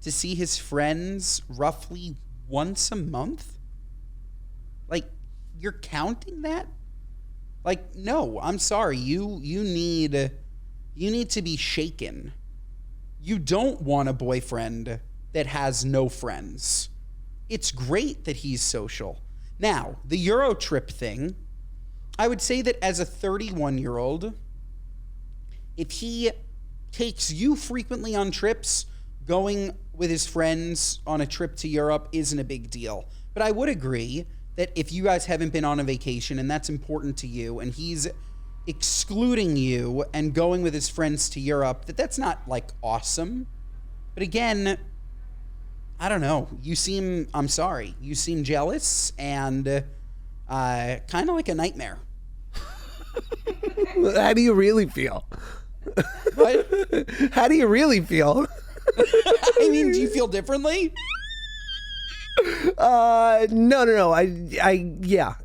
to see his friends roughly once a month? Like, you're counting that? Like, no, I'm sorry. You need to be shaken. You don't want a boyfriend that has no friends. It's great that he's social. Now, the Euro trip thing, I would say that as a 31-year-old, if he takes you frequently on trips, going with his friends on a trip to Europe isn't a big deal. But I would agree that if you guys haven't been on a vacation and that's important to you, and he's excluding you and going with his friends to Europe, that's not like awesome. But again, I don't know. You seem jealous and kind of like a nightmare. How do you really feel? What? How do you really feel? I mean, do you feel differently? No.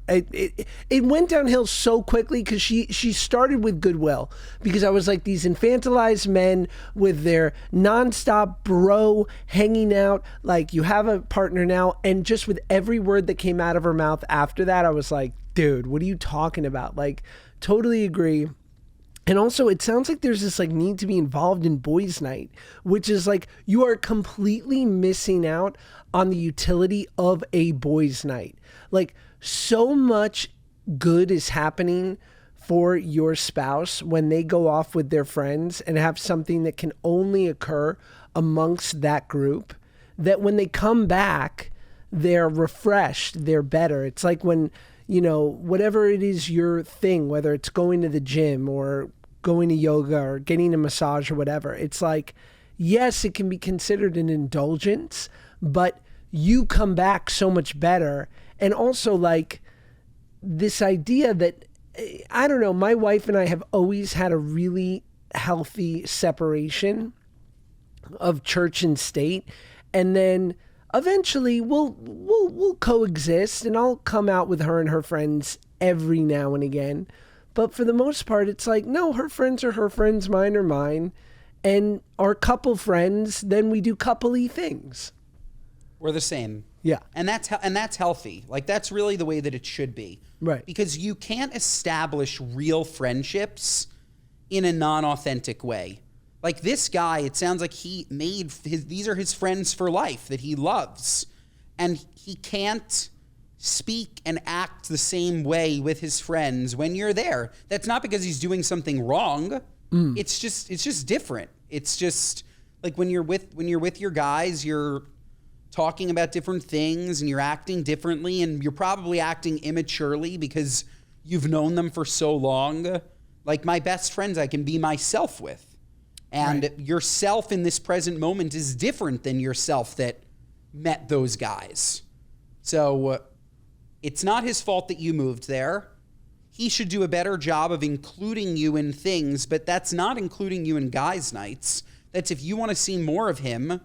It went downhill so quickly because she started with goodwill, because I was like, these infantilized men with their nonstop bro hanging out, like, you have a partner now, and just with every word that came out of her mouth after that, I was like, dude, what are you talking about? Like, totally agree. And also, it sounds like there's this like need to be involved in boys' night, which is like, you are completely missing out on the utility of a boys' night. Like, so much good is happening for your spouse when they go off with their friends and have something that can only occur amongst that group, that when they come back, they're refreshed, they're better. It's like when, you know, whatever it is your thing, whether it's going to the gym or going to yoga or getting a massage or whatever, it's like, yes, it can be considered an indulgence, but you come back so much better. And also, like, this idea that, I don't know, my wife and I have always had a really healthy separation of church and state, and then eventually we'll coexist, and I'll come out with her and her friends every now and again. But for the most part, it's like, no, her friends are her friends, mine are mine, and our couple friends, then we do couple-y things. We're the same. Yeah. And that's healthy. Like, that's really the way that it should be. Right. Because you can't establish real friendships in a non-authentic way. Like this guy, it sounds like he made these are his friends for life that he loves. And he can't speak and act the same way with his friends when you're there. That's not because he's doing something wrong. It's just different. It's just like when you're with your guys, you're talking about different things and you're acting differently, and you're probably acting immaturely because you've known them for so long. Like my best friends, I can be myself with. And yourself in this present moment is different than yourself that met those guys. So it's not his fault that you moved there. He should do a better job of including you in things, but that's not including you in guys' nights. That's if you want to see more of him,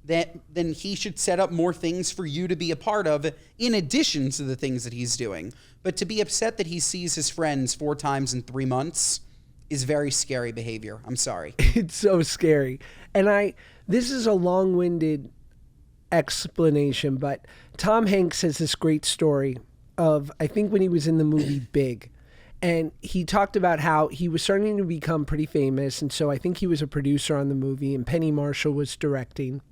then he should set up more things for you to be a part of in addition to the things that he's doing. But to be upset that he sees his friends 4 times in 3 months is very scary behavior. I'm sorry. It's so scary. And this is a long-winded explanation, but Tom Hanks has this great story of, I think when he was in the movie Big, and he talked about how he was starting to become pretty famous, and so I think he was a producer on the movie, and Penny Marshall was directing.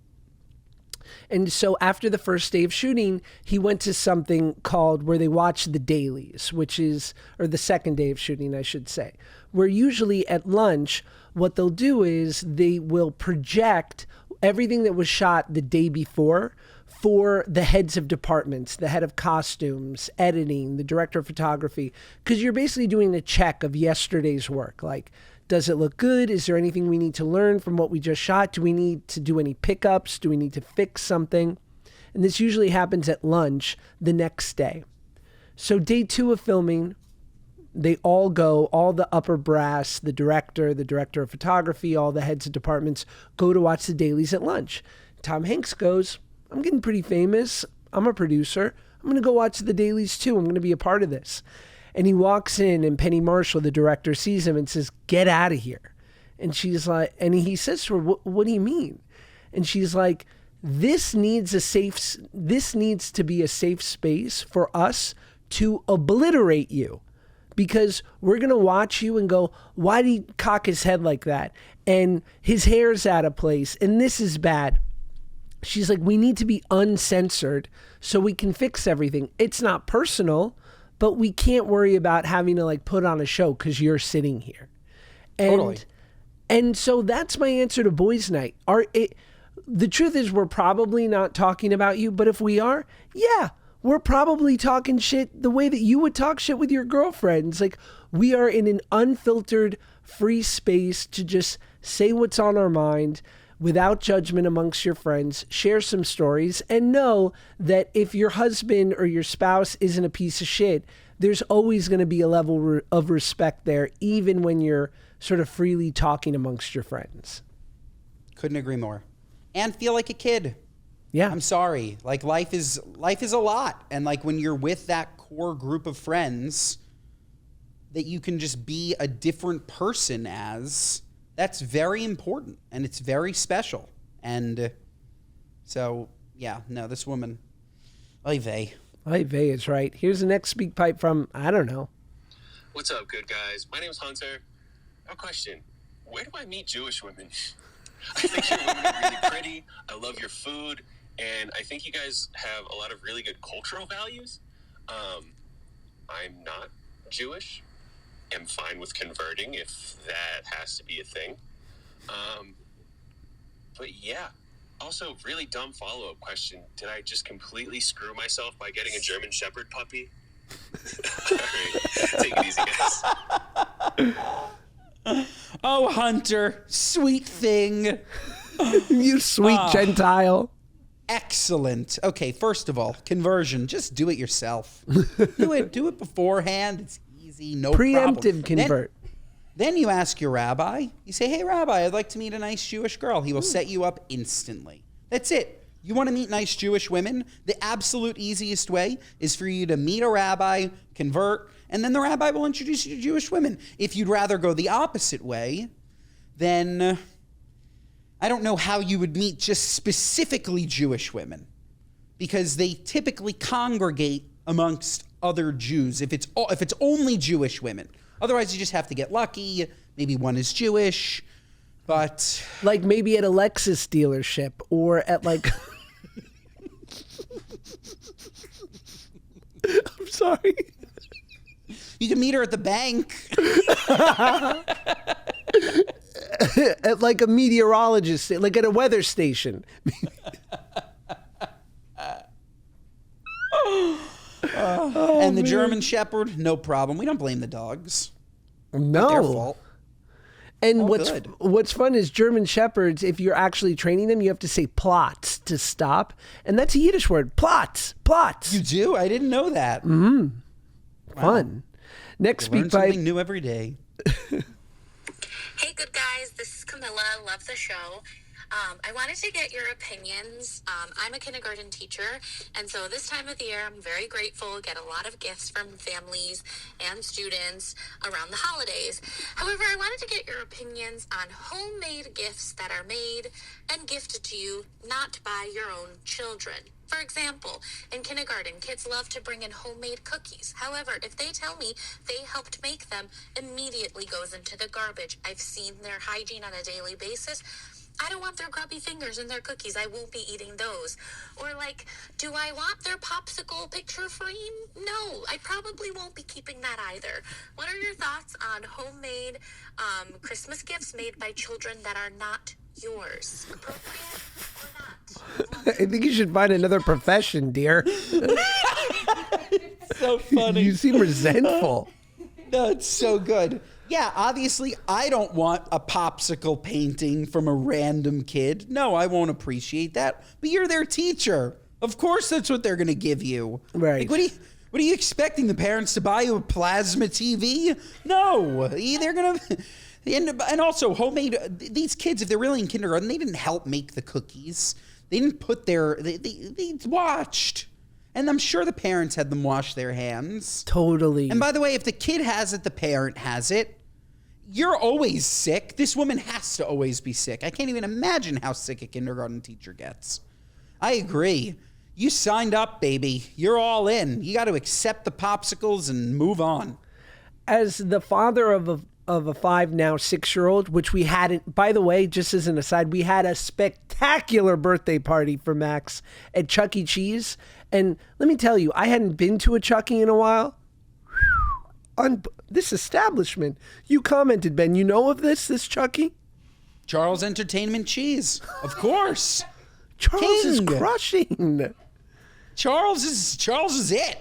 And so after the first day of shooting, he went to something called where they watch the dailies, or the second day of shooting, I should say, where usually at lunch, what they'll do is they will project everything that was shot the day before for the heads of departments, the head of costumes, editing, the director of photography, because you're basically doing a check of yesterday's work. Like, does it look good? Is there anything we need to learn from what we just shot? Do we need to do any pickups? Do we need to fix something? And this usually happens at lunch the next day. So day 2 of filming, they all go, all the upper brass, the director of photography, all the heads of departments go to watch the dailies at lunch. Tom Hanks goes, I'm getting pretty famous. I'm a producer. I'm going to go watch the dailies too. I'm going to be a part of this. And he walks in, and Penny Marshall, the director, sees him and says, get out of here. And she's like, and he says to her, what do you mean? And she's like, this needs to be a safe space for us to obliterate you. Because we're going to watch you and go, why did he cock his head like that? And his hair's out of place, and this is bad. She's like, we need to be uncensored so we can fix everything. It's not personal, but we can't worry about having to like put on a show because you're sitting here. And, Totally. And so that's my answer to boys' night. The truth is we're probably not talking about you, but if we are, yeah, we're probably talking shit the way that you would talk shit with your girlfriends. Like, we are in an unfiltered, free space to just say what's on our mind without judgment amongst your friends, share some stories, and know that if your husband or your spouse isn't a piece of shit, there's always going to be a level of respect there, even when you're sort of freely talking amongst your friends. Couldn't agree more. And feel like a kid. Yeah. I'm sorry. Like life is a lot. And like when you're with that core group of friends that you can just be a different person as, that's very important and it's very special. And so, yeah, no, this woman, oy vey. Oy vey is right. Here's the next speak pipe from, I don't know. What's up, good guys? My name's Hunter. A question. Where do I meet Jewish women? I think your women are really pretty. I love your food. And I think you guys have a lot of really good cultural values. I'm not Jewish. I'm fine with converting if that has to be a thing. But yeah. Also, really dumb follow-up question. Did I just completely screw myself by getting a German Shepherd puppy? All right. Take it easy, guys. Oh, Hunter, sweet thing. You sweet Gentile. Excellent. Okay, first of all, conversion. Just do it yourself. Do it beforehand. It's easy, no Preemptive problem. convert. Then you ask your rabbi. You say, hey, rabbi, I'd like to meet a nice Jewish girl. He will set you up instantly. That's it. You want to meet nice Jewish women? The absolute easiest way is for you to meet a rabbi, convert, and then the rabbi will introduce you to Jewish women. If you'd rather go the opposite way, then I don't know how you would meet just specifically Jewish women, because they typically congregate amongst other Jews if it's only Jewish women. Otherwise, you just have to get lucky, Maybe one is Jewish, but Like maybe at a Lexus dealership or at like... I'm sorry. you can meet her at the bank. At like a meteorologist, like at a weather station. And the German Shepherd, no problem. We don't blame the dogs. No. Their fault. And All what's good. fun is German Shepherds, if you're actually training them, you have to say Platz to stop. And that's a Yiddish word. Platz. Platz. You do? I didn't know that. Fun. Next Learn speak by... something new every day. Hey, good guys. This is Camilla. Love the show. I wanted to get your opinions. I'm a kindergarten teacher, and so this time of the year, I'm very grateful, get a lot of gifts from families and students around the holidays. However, I wanted to get your opinions on homemade gifts that are made and gifted to you, not by your own children. For example, in kindergarten, kids love to bring in homemade cookies. However, if they tell me they helped make them, immediately goes into the garbage. I've seen their hygiene on a daily basis. I don't want their grubby fingers in their cookies. I won't be eating those. Or like, do I want their popsicle picture frame? No, I probably won't be keeping that either. What are your thoughts on homemade Christmas gifts made by children that are not yours? Appropriate or not? I think you should find another profession, dear. So funny. You seem resentful. No, it's so good. Yeah, obviously, I don't want a popsicle painting from a random kid. No, I won't appreciate that. But you're their teacher. Of course, that's what they're going to give you. Right. Like, what are you expecting the parents to buy you a plasma TV? No, they're going to. And also, homemade. These kids, if they're really in kindergarten, they didn't help make the cookies. They didn't put their. They watched. And I'm sure the parents had them wash their hands. Totally. And by the way, if the kid has it, the parent has it. You're always sick. This woman has to always be sick. I can't even imagine how sick a kindergarten teacher gets. I agree. You signed up, baby. You're all in. You got to accept the popsicles and move on. As the father of a 5 now 6-year-old, which we hadn't, by the way, just as an aside, we had a spectacular birthday party for Max at Chuck E. Cheese. And let me tell you, I hadn't been to a Chuck E. in a while. On this establishment, you commented, Ben, you know of this Chuck E.? Charles Entertainment Cheese. Of course. Charles is King. crushing. Charles is it.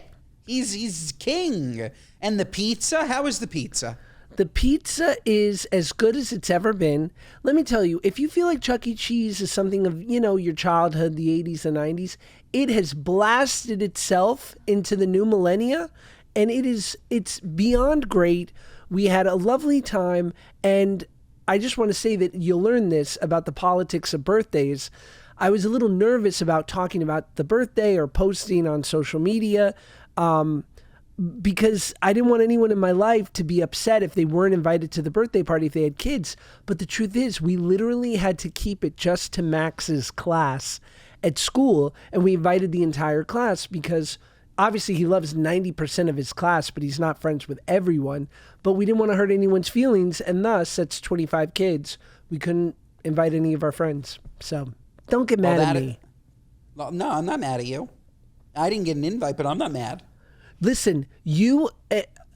He's king. And the pizza, how is the pizza? The pizza is as good as it's ever been. Let me tell you, if you feel like Chuck E. Cheese is something of, your childhood, the 80s and 90s, it has blasted itself into the new millennia, and it's beyond great. We had a lovely time, and I just want to say that you'll learn this about the politics of birthdays. I was a little nervous about talking about the birthday or posting on social media, because I didn't want anyone in my life to be upset if they weren't invited to the birthday party if they had kids. But the truth is, we literally had to keep it just to Max's class at school, and we invited the entire class because obviously he loves 90% of his class, but he's not friends with everyone. But we didn't want to hurt anyone's feelings, and thus, that's 25 kids. We couldn't invite any of our friends. So don't get mad at me. No, I'm not mad at you. I didn't get an invite, but I'm not mad. Listen,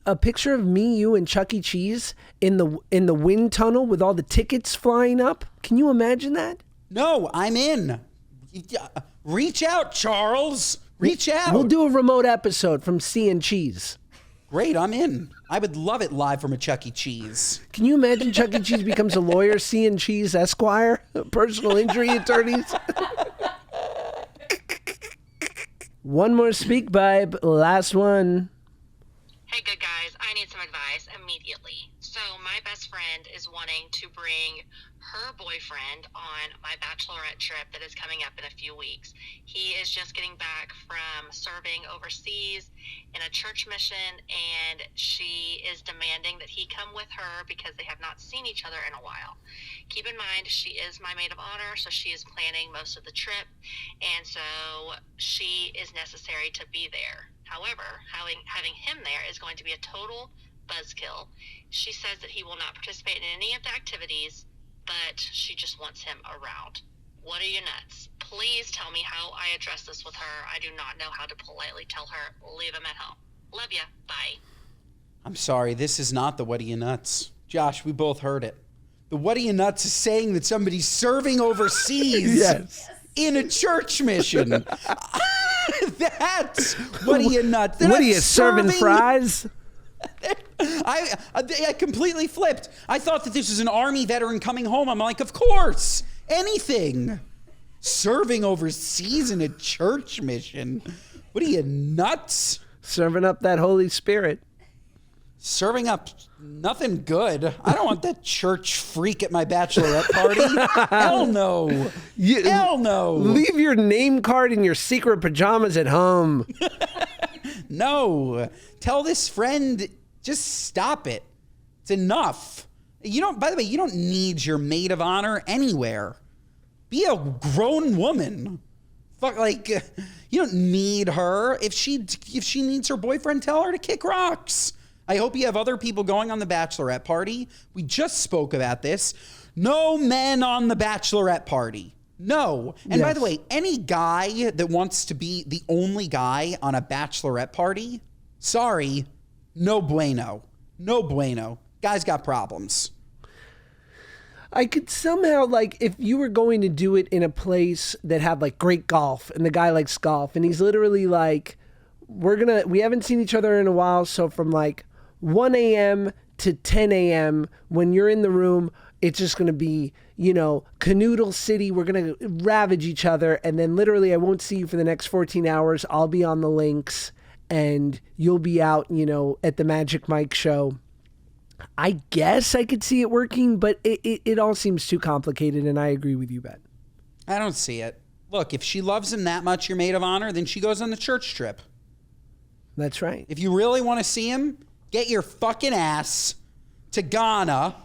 a picture of me, you, and Chuck E. Cheese in the wind tunnel with all the tickets flying up. Can you imagine that? No, I'm in. Reach out, Charles. Reach out. We'll do a remote episode from Sea and Cheese. Great, I'm in. I would love it live from a Chuck E. Cheese. Can you imagine Chuck E. Cheese becomes a lawyer, Sea and Cheese Esquire, personal injury attorneys? One more speak vibe, last one. Hey, good guys, I need some advice immediately. So my best friend is wanting to bring her boyfriend on my Bachelorette trip that is coming up in a few weeks. He is just getting back from serving overseas in a church mission, and she is demanding that he come with her because they have not seen each other in a while. Keep in mind, she is my maid of honor, so she is planning most of the trip, and so she is necessary to be there. However, having him there is going to be a total buzzkill. She says that he will not participate in any of the activities, but she just wants him around. What are you nuts? Please tell me how I address this with her. I do not know how to politely tell her, leave him at home. Love ya. Bye. I'm sorry, this is not the What Are You Nuts. Josh, we both heard it. The What Are You Nuts is saying that somebody's serving overseas Yes. in a church mission. That's What Are You Nuts. They're What are not you serving fries? I completely flipped. I thought that this was an Army veteran coming home. I'm like, of course, anything. Serving overseas in a church mission. What are you, nuts? Serving up that Holy Spirit. Serving up nothing good. I don't want that church freak at my bachelorette party. Hell no. Hell no. Leave your name card and your secret pajamas at home. No. Tell this friend, just stop it. It's enough. You don't, by the way, you don't need your maid of honor anywhere. Be a grown woman. Fuck, like, you don't need her. If she needs her boyfriend, tell her to kick rocks. I hope you have other people going on the bachelorette party. We just spoke about this. No men on the bachelorette party. No. And by the way, any guy that wants to be the only guy on a bachelorette party, sorry, no bueno. No bueno. Guy's got problems. I could somehow, like, if you were going to do it in a place that had, like, great golf, and the guy likes golf, and he's literally like, we haven't seen each other in a while, so from, like, 1 a.m. to 10 a.m., when you're in the room, it's just going to be, Canoodle City. We're going to ravage each other. And then literally I won't see you for the next 14 hours. I'll be on the links and you'll be out, at the Magic Mike show. I guess I could see it working, but it all seems too complicated. And I agree with you, Ben. I don't see it. Look, if she loves him that much, your maid of honor, then she goes on the church trip. That's right. If you really want to see him, get your fucking ass to Ghana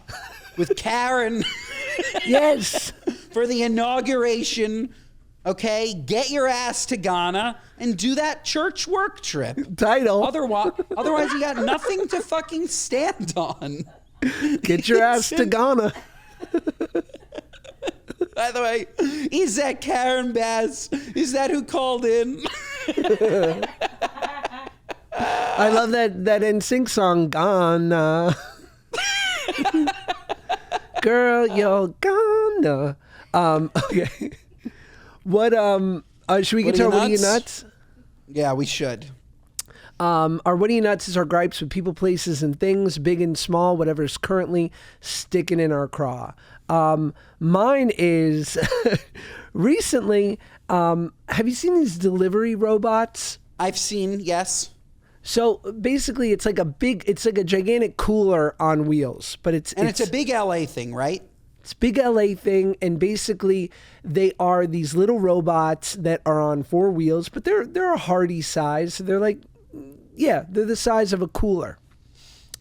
with Karen. Yes. For the inauguration, okay? Get your ass to Ghana and do that church work trip. Title. Otherwise you got nothing to fucking stand on. Get your ass to Ghana. By the way, is that Karen Bass? Is that who called in? I love that NSYNC song, Ghana. Girl, you're Ghana. Okay. What, should we get to our What Are You Nuts? Yeah, we should. Our What Are You Nuts is our gripes with people, places, and things, big and small, whatever's currently sticking in our craw. Mine is recently, have you seen these delivery robots? I've seen, yes. So basically it's like a gigantic cooler on wheels, but it's a big LA thing, right? It's a big LA thing. And basically they are these little robots that are on 4 wheels, but they're a hardy size. So they're like, they're the size of a cooler.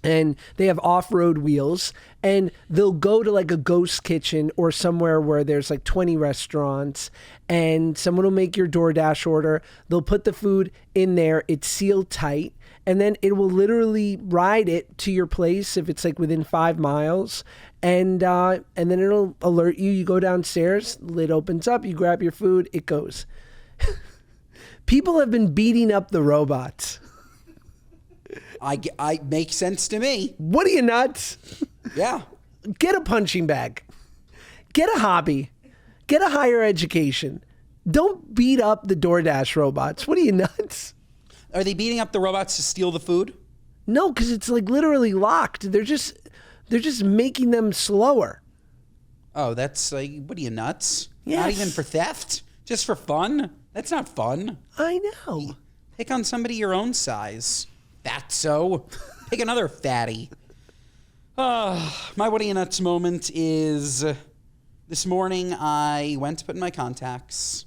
And they have off-road wheels, and they'll go to like a ghost kitchen or somewhere where there's like 20 restaurants, and someone will make your DoorDash order. They'll put the food in there. It's sealed tight, and then it will literally ride it to your place if it's like within 5 miles. And then it'll alert you. You go downstairs, lid opens up, you grab your food, it goes. People have been beating up the robots. I makes sense to me. What are you, nuts? Yeah. Get a punching bag. Get a hobby. Get a higher education. Don't beat up the DoorDash robots. What are you, nuts? Are they beating up the robots to steal the food? No, because it's like literally locked. They're just making them slower. Oh, that's like, what are you, nuts? Yes. Not even for theft? Just for fun? That's not fun. I know. Pick on somebody your own size. Fatso. Pick another fatty. My What Are You Nuts moment is this morning I went to put in my contacts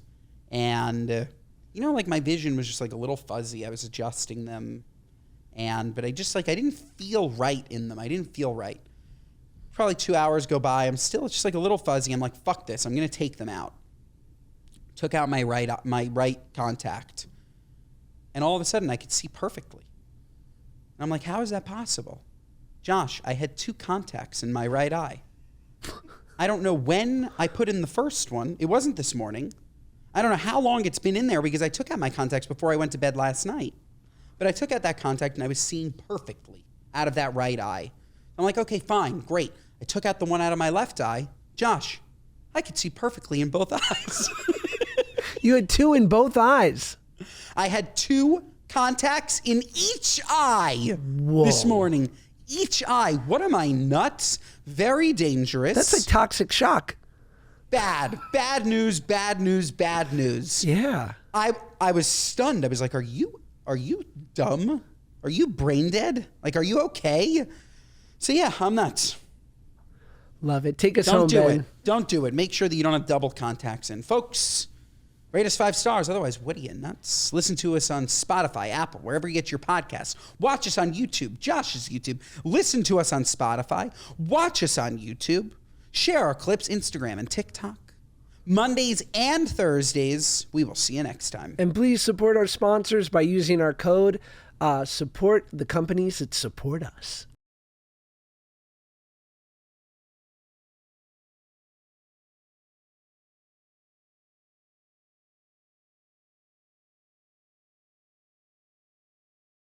and, like my vision was just like a little fuzzy. I was adjusting them but I didn't feel right in them. I didn't feel right. Probably 2 hours go by. I'm still just like a little fuzzy. I'm like, fuck this. I'm going to take them out. Took out my right contact. And all of a sudden I could see perfectly. I'm like, how is that possible? Josh, I had 2 contacts in my right eye. I don't know when I put in the first one. It wasn't this morning. I don't know how long it's been in there because I took out my contacts before I went to bed last night. But I took out that contact and I was seeing perfectly out of that right eye. I'm like, okay, fine, great. I took out the one out of my left eye. Josh, I could see perfectly in both eyes. You had 2 in both eyes. I had 2 contacts in each eye this morning. Each eye. What am I, nuts? Very dangerous. That's like toxic shock. Bad. Bad news, bad news, bad news. Yeah. I was stunned. I was like, are you dumb? Are you brain dead? Like, are you okay? So yeah, I'm nuts. Love it. Take us home, Ben. Don't do it. Make sure that you don't have double contacts in. Folks, rate us 5 stars. Otherwise, what are you, nuts? Listen to us on Spotify, Apple, wherever you get your podcasts. Watch us on YouTube, Josh's YouTube. Listen to us on Spotify. Watch us on YouTube. Share our clips, Instagram and TikTok. Mondays and Thursdays. We will see you next time. And please support our sponsors by using our code. Support the companies that support us.